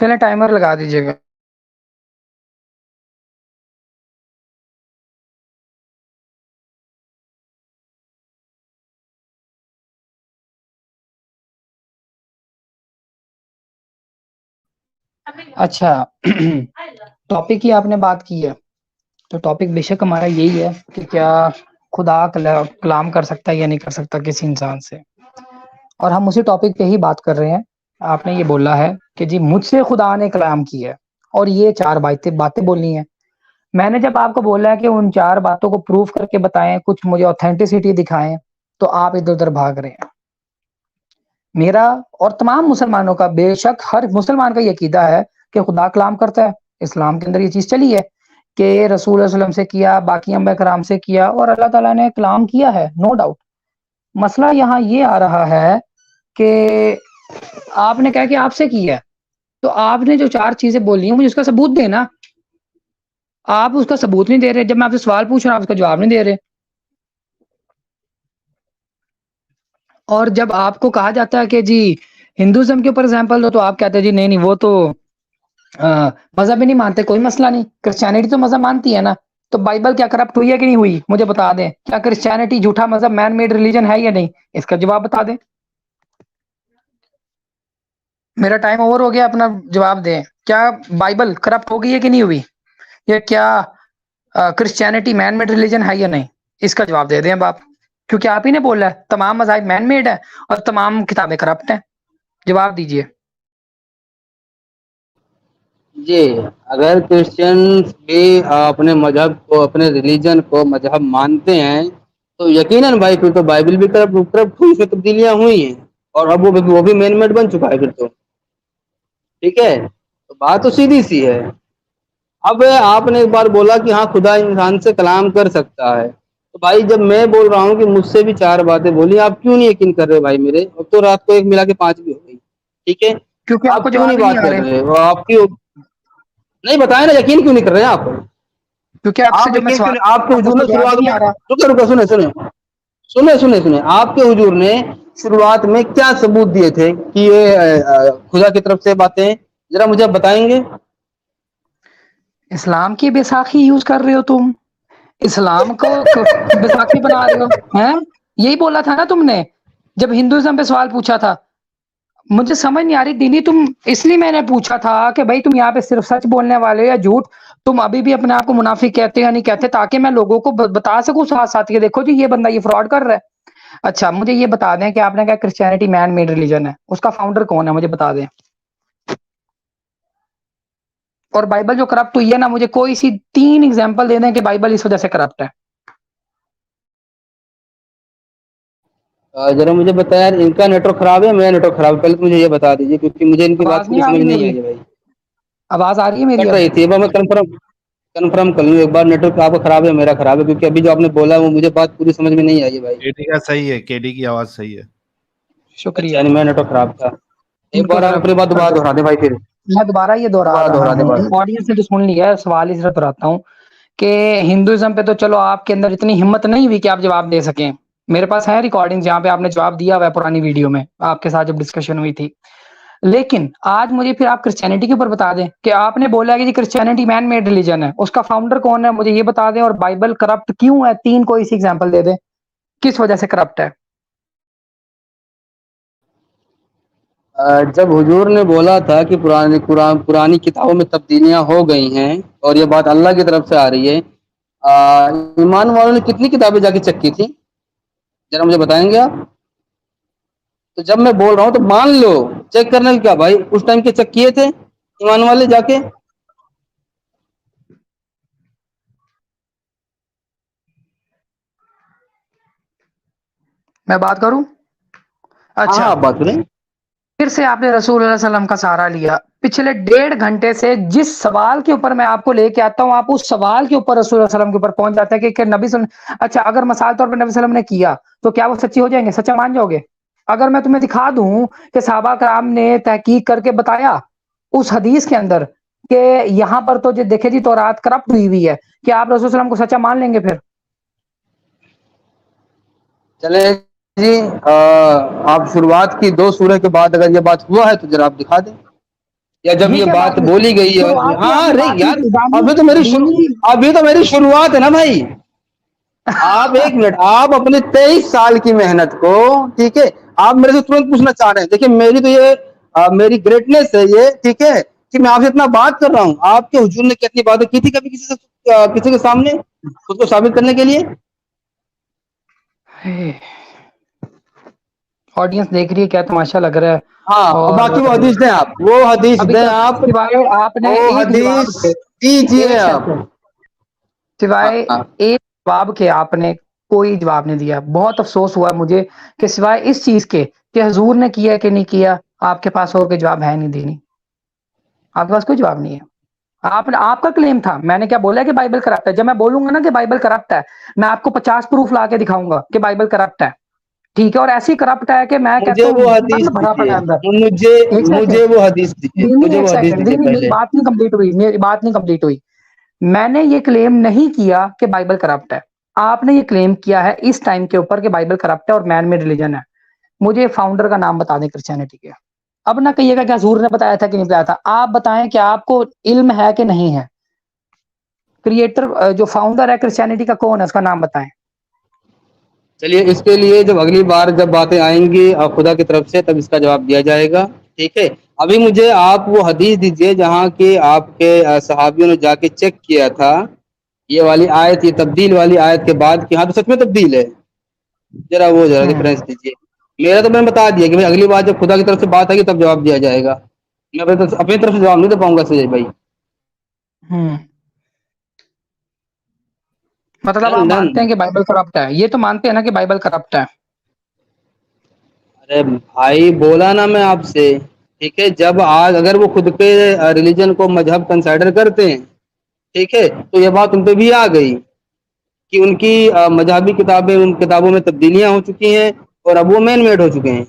چلیں ٹائمر لگا دیجیے گا. اچھا ٹاپک کی آپ نے بات کی ہے تو ٹاپک بے شک ہمارا یہی ہے کہ کیا خدا کلام کر سکتا ہے یا نہیں کر سکتا کسی انسان سے, اور ہم اسی ٹاپک پہ ہی بات کر رہے ہیں. آپ نے یہ بولا ہے کہ جی مجھ سے خدا نے کلام کی ہے اور یہ 4 باتیں بولنی ہیں. میں نے جب آپ کو بولا ہے کہ ان 4 باتوں کو پروف کر کے بتائیں, کچھ مجھے اوتھینٹسٹی دکھائیں, تو آپ ادھر ادھر بھاگ رہے ہیں. میرا اور تمام مسلمانوں کا, بے شک ہر مسلمان کا یہ عقیدہ ہے کہ خدا کلام کرتا ہے. اسلام کے اندر یہ چیز چلی ہے کہ رسول اللہ علیہ وسلم سے کیا, باقی انبیاء کرام سے کیا, اور اللہ تعالیٰ نے کلام کیا ہے, نو ڈاؤٹ. مسئلہ یہاں یہ آ رہا ہے کہ آپ نے کہا کہ آپ سے کیا ہے, تو آپ نے جو 4 چیزیں بولی ہیں مجھے اس کا ثبوت دیں نا. آپ اس کا ثبوت نہیں دے رہے. جب میں آپ سے سوال پوچھ رہا ہوں آپ اس کا جواب نہیں دے رہے. اور جب آپ کو کہا جاتا ہے کہ جی ہندوازم کے اوپر ایگزامپل دو, تو آپ کہتے ہیں جی نہیں وہ تو مذہب ہی نہیں مانتے, کوئی مسئلہ نہیں. کرسچینٹی تو مذہب مانتی ہے نا, تو بائبل کیا کرپٹ ہوئی ہے کہ نہیں ہوئی مجھے بتا دیں. کیا کرسچینٹی جھوٹا مذہب, مین میڈ ریلیجن ہے یا نہیں, اس کا جواب بتا دیں. میرا ٹائم اوور ہو گیا, اپنا جواب دیں. کیا بائبل کرپٹ ہو گئی ہے کہ نہیں ہوئی, یا کیا کرسچینٹی مین میڈ ریلیجن ہے یا نہیں, اس کا جواب دے دیں اب آپ, کیونکہ آپ ہی نے بولا ہے تمام مذاہب مین میڈ ہے اور تمام کتابیں کرپٹ ہیں. جواب دیجئے. جی اگر کرسچنس بھی اپنے مذہب کو, اپنے ریلیجن کو مذہب مانتے ہیں, تو یقیناً بھائی پھر تو بائبل بھی کرپٹ ہوئی, اس میں تبدیلیاں ہوئی ہیں, اور اب وہ بھی مین میڈ بن چکا ہے پھر تو. ٹھیک ہے, تو بات تو سیدھی سی ہے. اب آپ نے ایک بار بولا کہ ہاں خدا انسان سے کلام کر سکتا ہے, تو بھائی جب میں بول رہا ہوں کہ مجھ سے بھی 4 باتیں بولی, آپ کیوں نہیں یقین کر رہے بھائی میرے؟ اب تو رات کو 1 ملا کے 5 بھی ہو گئی. ٹھیک ہے, کیونکہ آپ کو آپ کیوں جواب نہیں ہی بات آ کر رہے, رہے, وہ آپ کی نہیں بتائیں نا, یقین کیوں نہیں کر رہے ہیں آپ؟ کیونکہ آپ سے آپ جو میں یقین کیوں سوال نہیں, آپ کے آپ کو حضور اس کا نے جواب ہی شروعات نہیں میں, آ رہا. سنیں, آپ کے حضور نے شروعات میں کیا ثبوت دیے تھے کہ یہ خدا کی طرف سے باتیں, ذرا مجھے آپ بتائیں گے؟ اسلام کی بیساکھی یوز کر رہے ہو تم, اسلام کو بیساکھی بنا رہے ہو ہیں. یہی بولا تھا نا تم نے جب ہندوازم پہ سوال پوچھا تھا. مجھے سمجھ نہیں آ رہی دینی, تم اس لیے میں نے پوچھا تھا کہ بھائی تم یہاں پہ صرف سچ بولنے والے یا جھوٹ, تم ابھی بھی اپنے آپ کو منافق کہتے یا نہیں کہتے, تاکہ میں لوگوں کو بتا سکوں ساتھ ساتھ, یہ دیکھو جی یہ بندہ یہ فراڈ کر رہا ہے. اچھا مجھے یہ بتا دیں کہ آپ نے کہا کرسچینٹی مین میڈ ریلیجن ہے, اس کا فاؤنڈر کون ہے مجھے بتا دیں. اور بائبل جو کرپٹ ہوئی ہے نا, مجھے کوئی سی 3 ایگزامپل دے دیں کہ بائبل اس وجہ سے کرپٹ ہے. ذرا مجھے بتایا, ان کا نیٹ ورک خراب ہے, میرا نیٹ ورک خراب ہے, پہلے تو مجھے یہ بتا دیجیے, کیونکہ مجھے ان کی بات آواز پوری نہیں آ سمجھ رہی نہیں میری, آئی ہے بھائی. آواز آ رہی ہے میری کٹ اب؟ رہی تھی, میں کنفرم کر لوں ایک بار, نیٹ ورک آپ کا خراب ہے میرا خراب ہے, کیونکہ ابھی جو آپ نے بولا وہ مجھے بات پوری سمجھ میں نہیں آئی ہے بھائی. KD کا صحیح ہے, KD کی آواز صحیح ہے. شکریہ. اچھا, نہیں میرا نیٹ ورک خراب تھا. ان ایک کو بار آپ ذرا اپنی بات کر دوبارہ دو. دہرا دیں بھائی, پھر میں دوبارہ یہ دہرا دوبارہ رہا دہرا دیں ہوں, بات. آڈینس نے تو سن لیا ہے, سوال اس طرح دہراتا ہوں کہ ہندوازم پہ تو چلو آپ کے اندر اتنی ہمت نہیں ہوئی کہ آپ جواب دے سکیں. میرے پاس ہے ریکارڈنگ جہاں پہ آپ نے جواب دیا ہوا ہے پرانی ویڈیو میں, آپ کے ساتھ جب ڈسکشن ہوئی تھی. لیکن آج مجھے پھر آپ کرسچینٹی کے اوپر بتا دیں کہ آپ نے بولا کہ جی کرسچینٹی مین میڈ ریلیجن ہے, اس کا فاؤنڈر کون ہے مجھے یہ بتا دیں, اور بائبل کرپٹ کیوں ہے 3 کوئی سی ایگزامپل دے دیں, کس وجہ سے کرپٹ ہے. جب حضور نے بولا تھا کہ پرانی کتابوں میں تبدیلیاں ہو گئی ہیں اور یہ بات اللہ کی طرف سے آ رہی ہے, ایمان والوں نے کتنی کتابیں جا کے چیک کی تھی, ذرا مجھے بتائیں گے آپ؟ تو جب میں بول رہا ہوں تو مان لو, چیک کرنے کیا بھائی, اس ٹائم کے چیک کیے تھے ایمان والے جا کے؟ میں بات کروں؟ ہاں اچھا آپ بات کریں. پھر سے آپ نے رسول اللہ علیہ وسلم کا سہارا لیا. پچھلے 1.5 گھنٹے سے جس سوال کے اوپر میں آپ کو لے کے آتا ہوں, آپ اس سوال کے اوپر رسول اللہ علیہ وسلم کے اوپر پہنچ جاتے ہیں کہ نبی صلی اللہ علیہ وسلم, اچھا اگر مثال طور پر نبی صلی اللہ علیہ وسلم نے کیا تو کیا وہ سچی ہو جائیں گے, سچا مان جاؤ گے؟ اگر میں تمہیں دکھا دوں کہ صحابہ کرام نے تحقیق کر کے بتایا اس حدیث کے اندر کہ یہاں پر تو جو دیکھے جی تورات کرپٹ ہوئی ہے, کیا آپ رسول اللہ علیہ وسلم کو سچا مان لیں گے پھر؟ چلیں جی, آپ شروعات کی 2 سورہ کے بعد اگر یہ بات ہوا ہے تو ذرا آپ دکھا دیں. یا جب یہ بات بولی گئی ہے, ہاں ارے یار ابھی تو میری شروعات ہے نا بھائی. آپ ایک منٹ, آپ اپنے 23 سال کی محنت کو, ٹھیک ہے, آپ میرے سے ترنت پوچھنا چاہ رہے ہیں. دیکھیں میری تو یہ میری گریٹنیس ہے یہ, ٹھیک ہے, کہ میں آپ سے اتنا بات کر رہا ہوں. آپ کے حضور نے کتنی باتیں کی تھی کبھی کسی کے سامنے خود کو ثابت کرنے کے لیے؟ آڈینس دیکھ رہی ہے, کیا تماشا لگ رہا ہے. ہاں, باقی وہ حدیث دیں آپ, وہ حدیث ابھی دیں تک آپ, سوائے آپ نے وہ ایک جواب حدیث کے, دیجیے آپ. سوائے ہاں, ایک جواب کے آپ نے کوئی جواب نہیں دیا. بہت افسوس ہوا مجھے کہ سوائے اس چیز کے کہ حضور نے کیا کہ نہیں کیا, آپ کے پاس اور کوئی جواب ہے نہیں دینی. آپ کے پاس کوئی جواب نہیں ہے. آپ کا کلیم تھا, میں نے کیا بولا کہ بائبل کرپٹ ہے. جب میں بولوں گا نا کہ بائبل کرپٹ ہے, میں آپ کو 50 پروف لا کے دکھاؤں گا کہ بائبل کرپٹ ہے, ٹھیک ہے, اور ایسی کرپٹ ہے کہ میں کہتا مجھے ہوں وہ حدیث بند بھرا پڑا دیجیے, ہے اندر. ایک مجھے سیکنڈ, وہ حدیث دیجیے, مجھے ایک وہ حدیث سیکنڈ, دیجیے میری پہلے. بات نہیں کمپلیٹ ہوئی, میری بات نہیں کمپلیٹ ہوئی. میں نے یہ کلیم نہیں کیا کہ بائبل کرپٹ ہے. آپ نے یہ کلیم کیا ہے اس ٹائم کے اوپر کہ بائبل کرپٹ ہے اور مین میڈ ریلیجن ہے. مجھے فاؤنڈر کا نام بتا دیں کرسچینٹی کے. اب نہ کہیے گا کہ حضور نے بتایا تھا کہ نہیں بتایا تھا. آپ بتائیں کہ آپ کو علم ہے کہ نہیں ہے. کریٹر جو فاؤنڈر ہے کرسچینٹی کا کون ہے, اس کا نام بتائیں. چلیے اس کے لیے جب اگلی بار جب باتیں آئیں گی خدا کی طرف سے, تب اس کا جواب دیا جائے گا, ٹھیک ہے. ابھی مجھے آپ وہ حدیث دیجئے جہاں کہ آپ کے صحابیوں نے جا کے چیک کیا تھا یہ والی آیت, یہ تبدیل والی آیت کے بعد کہ ہاں تو سچ میں تبدیل ہے. ذرا ریفرنس دیجیے. میرا تو میں نے بتا دیا کہ اگلی بار جب خدا کی طرف سے بات آئے گی تب جواب دیا جائے گا. میں اپنی طرف سے جواب نہیں دے پاؤں گا سجے بھائی. مطلب آپ ڈن ڈن. مانتے ہیں کہ بائبل کرپٹ ہے, یہ تو مانتے ہیں نا کہ بائبل کرپٹ ہے. ارے بھائی بولا نا میں آپ سے, ٹھیک ہے, جب آج اگر وہ خود کے ریلیجن کو مذہب کنسائڈر کرتے ہیں, ٹھیک ہے, تو یہ بات ان پہ بھی آ گئی کہ ان کی مذہبی کتابیں, ان کتابوں میں تبدیلیاں ہو چکی ہیں اور اب وہ مین میڈ ہو چکے ہیں.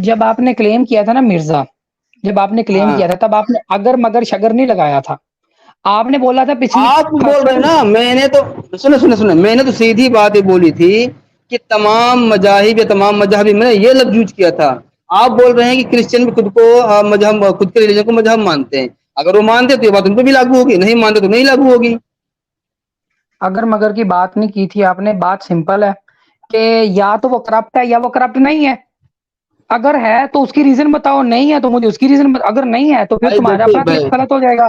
جب آپ نے کلیم کیا تھا نا مرزا, جب آپ نے کلیم ہاں, کیا تھا تب آپ نے اگر مگر شگر نہیں لگایا تھا. آپ نے بولا تھا پچھلی آپ بول رہے ہیں نا, میں نے تو سنے میں نے تو سیدھی بات ہی بولی تھی کہ تمام مذاہب یا تمام مذاہب, میں نے یہ لفظ یوز کیا تھا. آپ بول رہے ہیں کہ کرسچن بھی خود کو مذہب, خود کے ریلیجن کو مذہب مانتے ہیں. اگر وہ مانتے تو یہ بات ان پہ بھی لاگو ہوگی, نہیں مانتے تو نہیں لاگو ہوگی. اگر مگر کی بات نہیں کی تھی آپ نے. بات سمپل ہے کہ یا تو وہ کرپٹ ہے یا وہ کرپٹ نہیں ہے. اگر ہے تو اس کی ریزن بتاؤ, نہیں ہے تو مجھے اس کی ریزن بتاؤ. اگر نہیں ہے تو پھر بھائی تمہارا دیکھیے اپنا بھائی, کلیم غلط ہو جائے گا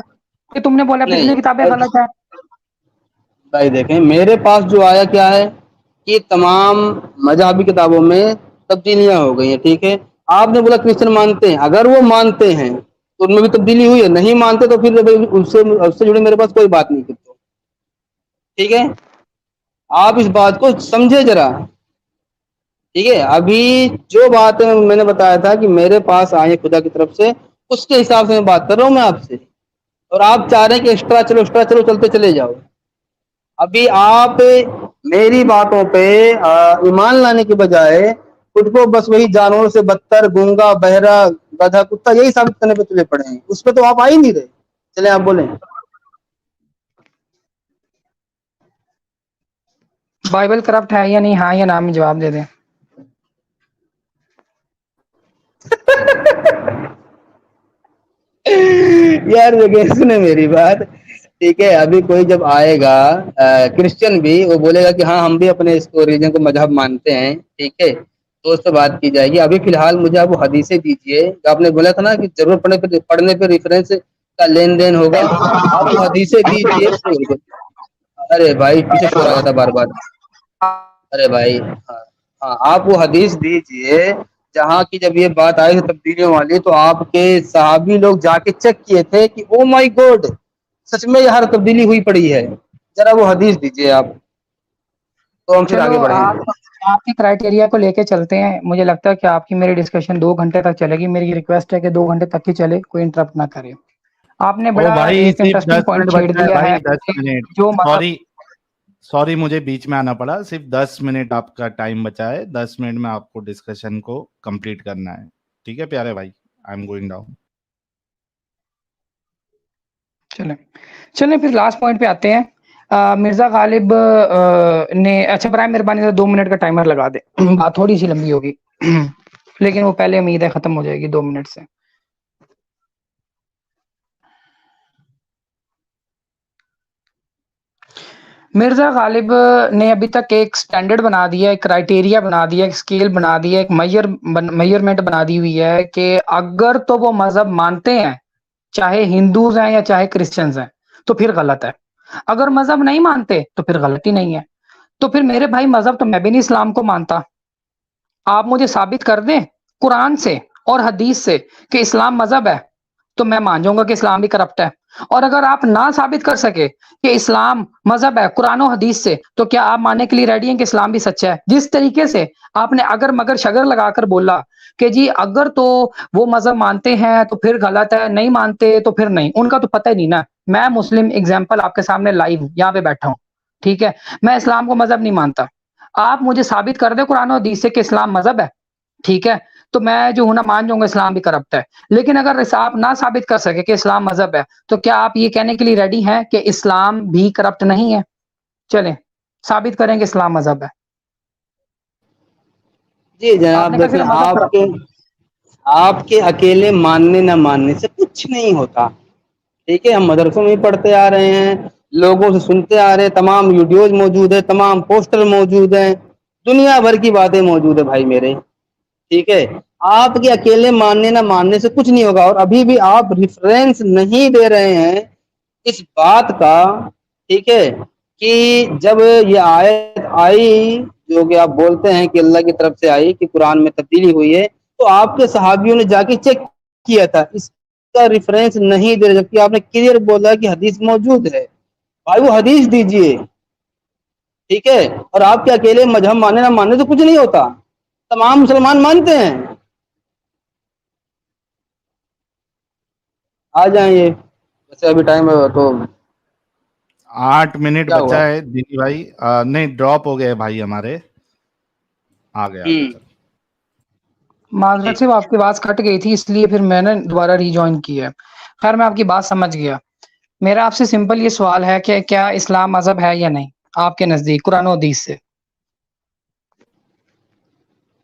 کہ تم نے بولا پچھلی کتابیں نہیں غلط ہے. بھائی دیکھیں میرے پاس جو آیا کیا ہے کہ تمام مذہبی کتابوں میں تبدیلیاں ہو گئی ہیں, ٹھیک ہے. آپ نے بولا کرسچن مانتے ہیں, اگر وہ مانتے ہیں تو ان میں بھی تبدیلی ہوئی ہے, نہیں مانتے تو پھر اس سے جڑے میرے پاس کوئی بات نہیں کرتے, ٹھیک ہے. آپ اس بات کو سمجھے ذرا, ٹھیک ہے. ابھی جو بات میں نے بتایا تھا کہ میرے پاس آئے خدا کی طرف سے, اس کے حساب سے میں بات کر رہا ہوں میں آپ سے, اور آپ چاہ رہے ہیں کہ ایکسٹرا چلو چلتے چلے جاؤ. ابھی آپ میری باتوں پہ ایمان لانے کے بجائے خود کو بس وہی جانوروں سے بدتر, گونگا, بہرا, گدھا, کتا یہی ثابت کرنے پہ تلے پڑے ہیں. اس پہ تو آپ آ ہی نہیں رہے. چلے آپ بولیں. بائبل کرپٹ ہے یا نہیں, ہاں یا نام میں جواب دے دیں. یار سنے میری بات, ٹھیک ہے. ابھی کوئی جب آئے گا کرسچن بھی, وہ بولے گا کہ ہاں ہم بھی اپنے اس ریلیجن کو مذہب مانتے ہیں, ٹھیک ہے, تو اس سے بات کی جائے گی. ابھی فی الحال مجھے آپ وہ حدیثیں دیجیے. آپ نے بولا تھا نا کہ ضرورت پڑنے پہ ریفرنس کا لین دین ہوگا. آپ وہ حدیثیں دیجیے. ارے بھائی پیچھے شور آ جاتا بار بار. ارے بھائی ہاں, آپ وہ حدیث دیجیے جہاں کی جب یہ بات آئی تبدیلیوں والی, تو آپ کے صحابی لوگ جا کے چیک کیے تھے کہ او مائی گاڈ سچ میں یہ ہر تبدیلی ہوئی پڑی ہے. ذرا وہ حدیث دیجیے آپ, تو ہم پھر چلو آگے بڑھیں گے. آپ کے کرائٹیریا کو لے کے چلتے ہیں. مجھے لگتا ہے کہ آپ کی میری ڈسکشن 2 گھنٹے تک چلے گی. میری ریکویسٹ ہے کہ 2 گھنٹے تک ہی چلے, کوئی انٹرپٹ نہ کرے. آپ نے او بڑا بھائی ایک صرف انٹرسٹنگ 10 پوائنٹ منٹ چھیڑ بچا ہے دیا ہے بھائی, 10 منٹ. جو مطلب سوری مجھے بیچ میں آنا پڑا. صرف 10 منٹ آپ کا ٹائم بچا ہے. 10 منٹ میں آپ کو ڈسکشن کو کمپلیٹ کرنا ہے, ٹھیک ہے پیارے بھائی. I am going down. چلیں پھر لاسٹ پوائنٹ پہ آتے ہیں. مرزا غالب نے, اچھا برائے مہربانی سے 2 منٹ کا ٹائمر لگا دے. بات تھوڑی سی لمبی ہوگی لیکن وہ پہلے امید ہے ختم ہو جائے گی 2 منٹ سے. مرزا غالب نے ابھی تک ایک سٹینڈرڈ بنا دیا، ایک کرائٹیریا بنا دیا، ایک سکیل بنا دیا، ایک میئرمنٹ بنا دی ہوئی ہے کہ اگر تو وہ مذہب مانتے ہیں، چاہے ہندوز ہیں یا چاہے کرسچنز ہیں، تو پھر غلط ہے، اگر مذہب نہیں مانتے تو پھر غلطی نہیں ہے۔ تو پھر میرے بھائی مذہب تو میں بھی نہیں اسلام کو مانتا، آپ مجھے ثابت کر دیں قرآن سے اور حدیث سے کہ اسلام مذہب ہے، تو میں مان جاؤں گا کہ اسلام بھی کرپٹ ہے۔ اور اگر آپ نہ ثابت کر سکے کہ اسلام مذہب ہے قرآن و حدیث سے، تو کیا آپ ماننے کے لیے ریڈی ہیں کہ اسلام بھی سچا ہے؟ جس طریقے سے آپ نے اگر مگر شگر لگا کر بولا کہ جی اگر تو وہ مذہب مانتے ہیں تو پھر غلط ہے، نہیں مانتے تو پھر نہیں، ان کا تو پتہ ہی نہیں نا۔ میں مسلم ایگزامپل آپ کے سامنے لائیو یہاں پہ بیٹھا ہوں، ٹھیک ہے، میں اسلام کو مذہب نہیں مانتا، آپ مجھے ثابت کر دیں قرآن و حدیث سے کہ اسلام مذہب ہے، ٹھیک ہے، تو میں جو ہوں نا مان جاؤں گا اسلام بھی کرپٹ ہے۔ لیکن اگر آپ نہ ثابت کر سکے کہ اسلام مذہب ہے، تو کیا آپ یہ کہنے کے لیے ریڈی ہیں کہ اسلام بھی کرپٹ نہیں ہے؟ چلیں ثابت کریں کہ اسلام مذہب ہے۔ جی آپ جناب نے کہا دیکھیں، صرف مذہب کرپٹ ہے۔ آپ کے اکیلے ماننے نہ ماننے سے کچھ نہیں ہوتا، ٹھیک ہے، ہم مدرسوں میں پڑھتے آ رہے ہیں، لوگوں سے سنتے آ رہے ہیں، تمام ویڈیوز موجود ہیں، تمام پوسٹر موجود ہیں، دنیا بھر کی باتیں موجود ہیں بھائی میرے، ٹھیک ہے، آپ کے اکیلے ماننے نہ ماننے سے کچھ نہیں ہوگا۔ اور ابھی بھی آپ ریفرنس نہیں دے رہے ہیں اس بات کا، ٹھیک ہے، کہ جب یہ آیت آئی جو کہ آپ بولتے ہیں کہ اللہ کی طرف سے آئی کہ قرآن میں تبدیلی ہوئی ہے، تو آپ کے صحابیوں نے جا کے چیک کیا تھا، اس کا ریفرنس نہیں دے رہے، جبکہ آپ نے کلیئر بولا کہ حدیث موجود ہے، بھائی وہ حدیث دیجئے، ٹھیک ہے۔ اور آپ کے اکیلے مذہب ماننے نہ ماننے سے کچھ نہیں ہوتا، تمام مسلمان مانتے ہیں۔ آ جائیں یہ، ویسے ابھی ٹائم ہے تو 8 منٹ کیا ہوا؟ بچا ہے دینی بھائی، نہیں ڈراپ ہو گئے بھائی ہمارے، آ گیا چل معذرت سے آپ کی آواز کٹ گئی تھی، اس لیے پھر میں نے دوبارہ ری جوائن کیا ہے۔ خیر میں آپ کی بات سمجھ گیا۔ میرا آپ سے سمپل یہ سوال ہے کہ کیا اسلام مذہب ہے یا نہیں آپ کے نزدیک قرآن و حدیث سے؟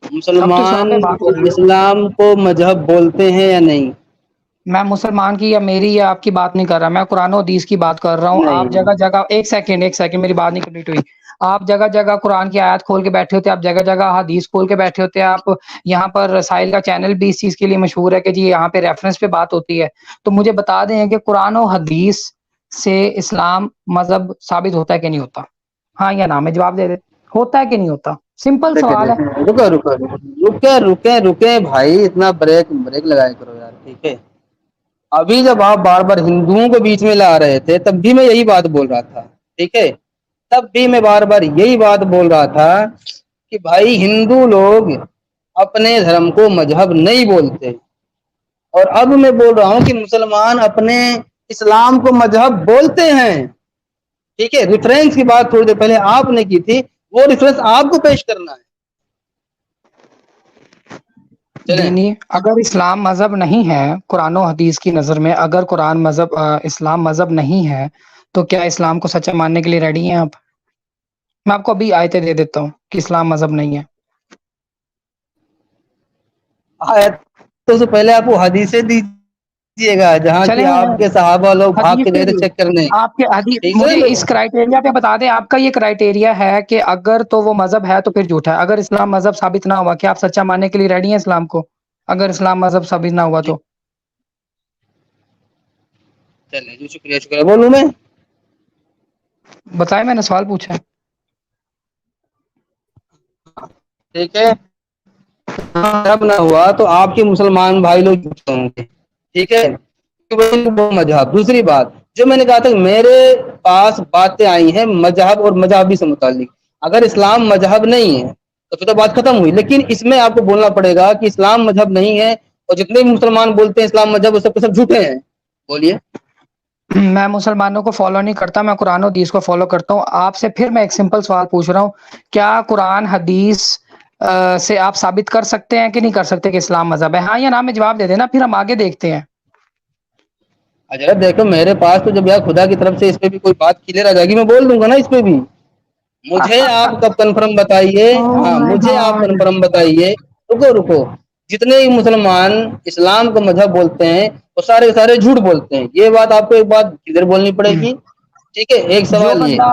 اب تو اسلام مسلمان پہ بات ہو رہی ہے، اسلام کو مذہب بولتے ہیں یا نہیں؟ میں مسلمان کی یا میری یا آپ کی بات نہیں کر رہا، میں قرآن و حدیث کی بات کر رہا ہوں۔ آپ نہیں، جگہ جگہ ایک سیکنڈ میری بات نہیں کمپلیٹ ہوئی۔ آپ جگہ جگہ قرآن کی آیات کھول کے بیٹھے ہوتے، آپ جگہ جگہ حدیث کھول کے بیٹھے ہوتے، آپ یہاں پر رسائل کا چینل بھی اس چیز کے لیے مشہور ہے کہ جی یہاں پہ ریفرنس پہ بات ہوتی ہے۔ تو مجھے بتا دیں کہ قرآن و حدیث سے اسلام مذہب ثابت ہوتا ہے کہ نہیں ہوتا؟ ہاں یا نہ میں جواب دے دے، ہوتا ہے کہ نہیں ہوتا؟ سمپل سوال ہے۔ رکے بھائی، اتنا بریک لگایا کرو یار، ٹھیک ہے۔ ابھی جب آپ بار بار ہندوؤں کو بیچ میں لا رہے تھے تب بھی میں یہی بات بول رہا تھا، ٹھیک ہے، تب بھی میں بار بار یہی بات بول رہا تھا کہ بھائی ہندو لوگ اپنے دھرم کو مذہب نہیں بولتے، اور اب میں بول رہا ہوں کہ مسلمان اپنے اسلام کو مذہب بولتے ہیں، ٹھیک ہے۔ ریفرنس کی بات تھوڑی دیر پہلے آپ نے کی تھی، وہ ریفرنس آپ کو پیش کرنا ہے، چلیں۔ دینی اگر اسلام مذہب نہیں ہے قرآن و حدیث کی نظر میں، اگر قرآن مذہب اسلام مذہب نہیں ہے، تو کیا اسلام کو سچا ماننے کے لیے ریڈی ہیں آپ؟ میں آپ کو ابھی آیتیں دے دیتا ہوں کہ اسلام مذہب نہیں ہے۔ تو سے پہلے آپ کو حدیثیں دیجیے گا جہاں چلیں کہ آپ کے صحابہ لوگ بھاگ حدیث کے سے گئے تھے بھی چیک کرنے، آپ کے حدیث ٹھیک مجھے ہے۔ اس کرائٹیریا پہ بتا دیں، آپ کا یہ کرائٹیریا ہے کہ اگر تو وہ مذہب ہے تو پھر جھوٹا ہے، اگر اسلام مذہب ثابت نہ ہوا کہ آپ سچا ماننے کے لیے ریڈی ہیں اسلام کو، اگر اسلام مذہب ثابت نہ ہوا تو؟ چلیں جی، شکریہ بولوں میں؟ بتائیں، میں نے سوال پوچھا ہے۔ ٹھیک ہے، جب نہ ہوا تو آپ کے مسلمان بھائی لوگ جھوٹے ہوں گے، ٹھیک ہے، وہ مذہب۔ دوسری بات جو میں نے کہا تھا، میرے پاس باتیں آئی ہیں مذہب اور مذہبی سے متعلق، اگر اسلام مذہب نہیں ہے تو پھر تو بات ختم ہوئی، لیکن اس میں آپ کو بولنا پڑے گا کہ اسلام مذہب نہیں ہے، اور جتنے بھی مسلمان بولتے ہیں اسلام مذہب، وہ سب کے سب جھوٹے ہیں، بولیے۔ میں مسلمانوں کو فالو نہیں کرتا، میں قرآن و حدیث کو فالو کرتا ہوں۔ آپ سے پھر میں ایک سمپل سوال پوچھ رہا ہوں، کیا قرآن حدیث سے آپ ثابت کر سکتے ہیں کہ نہیں کر سکتے کہ اسلام مذہب ہے؟ ہاں یا نہ میں جواب دے دینا، پھر ہم آگے دیکھتے ہیں۔ اچھا دیکھو، میرے پاس تو جب یار خدا کی طرف سے اس پہ بھی کوئی بات کلیئر آ جائے گی میں بول دوں گا نا، اس پہ بھی مجھے آپ کب کنفرم بتائیے، ہاں مجھے آپ کنفرم بتائیے۔ رکو، جتنے بھی مسلمان اسلام کو مذہب بولتے ہیں وہ سارے کے سارے جھوٹ بولتے ہیں، یہ بات آپ کو ایک بات کلیئر بولنی پڑے گی، ٹھیک ہے۔ ایک جو سوال یہ، بندہ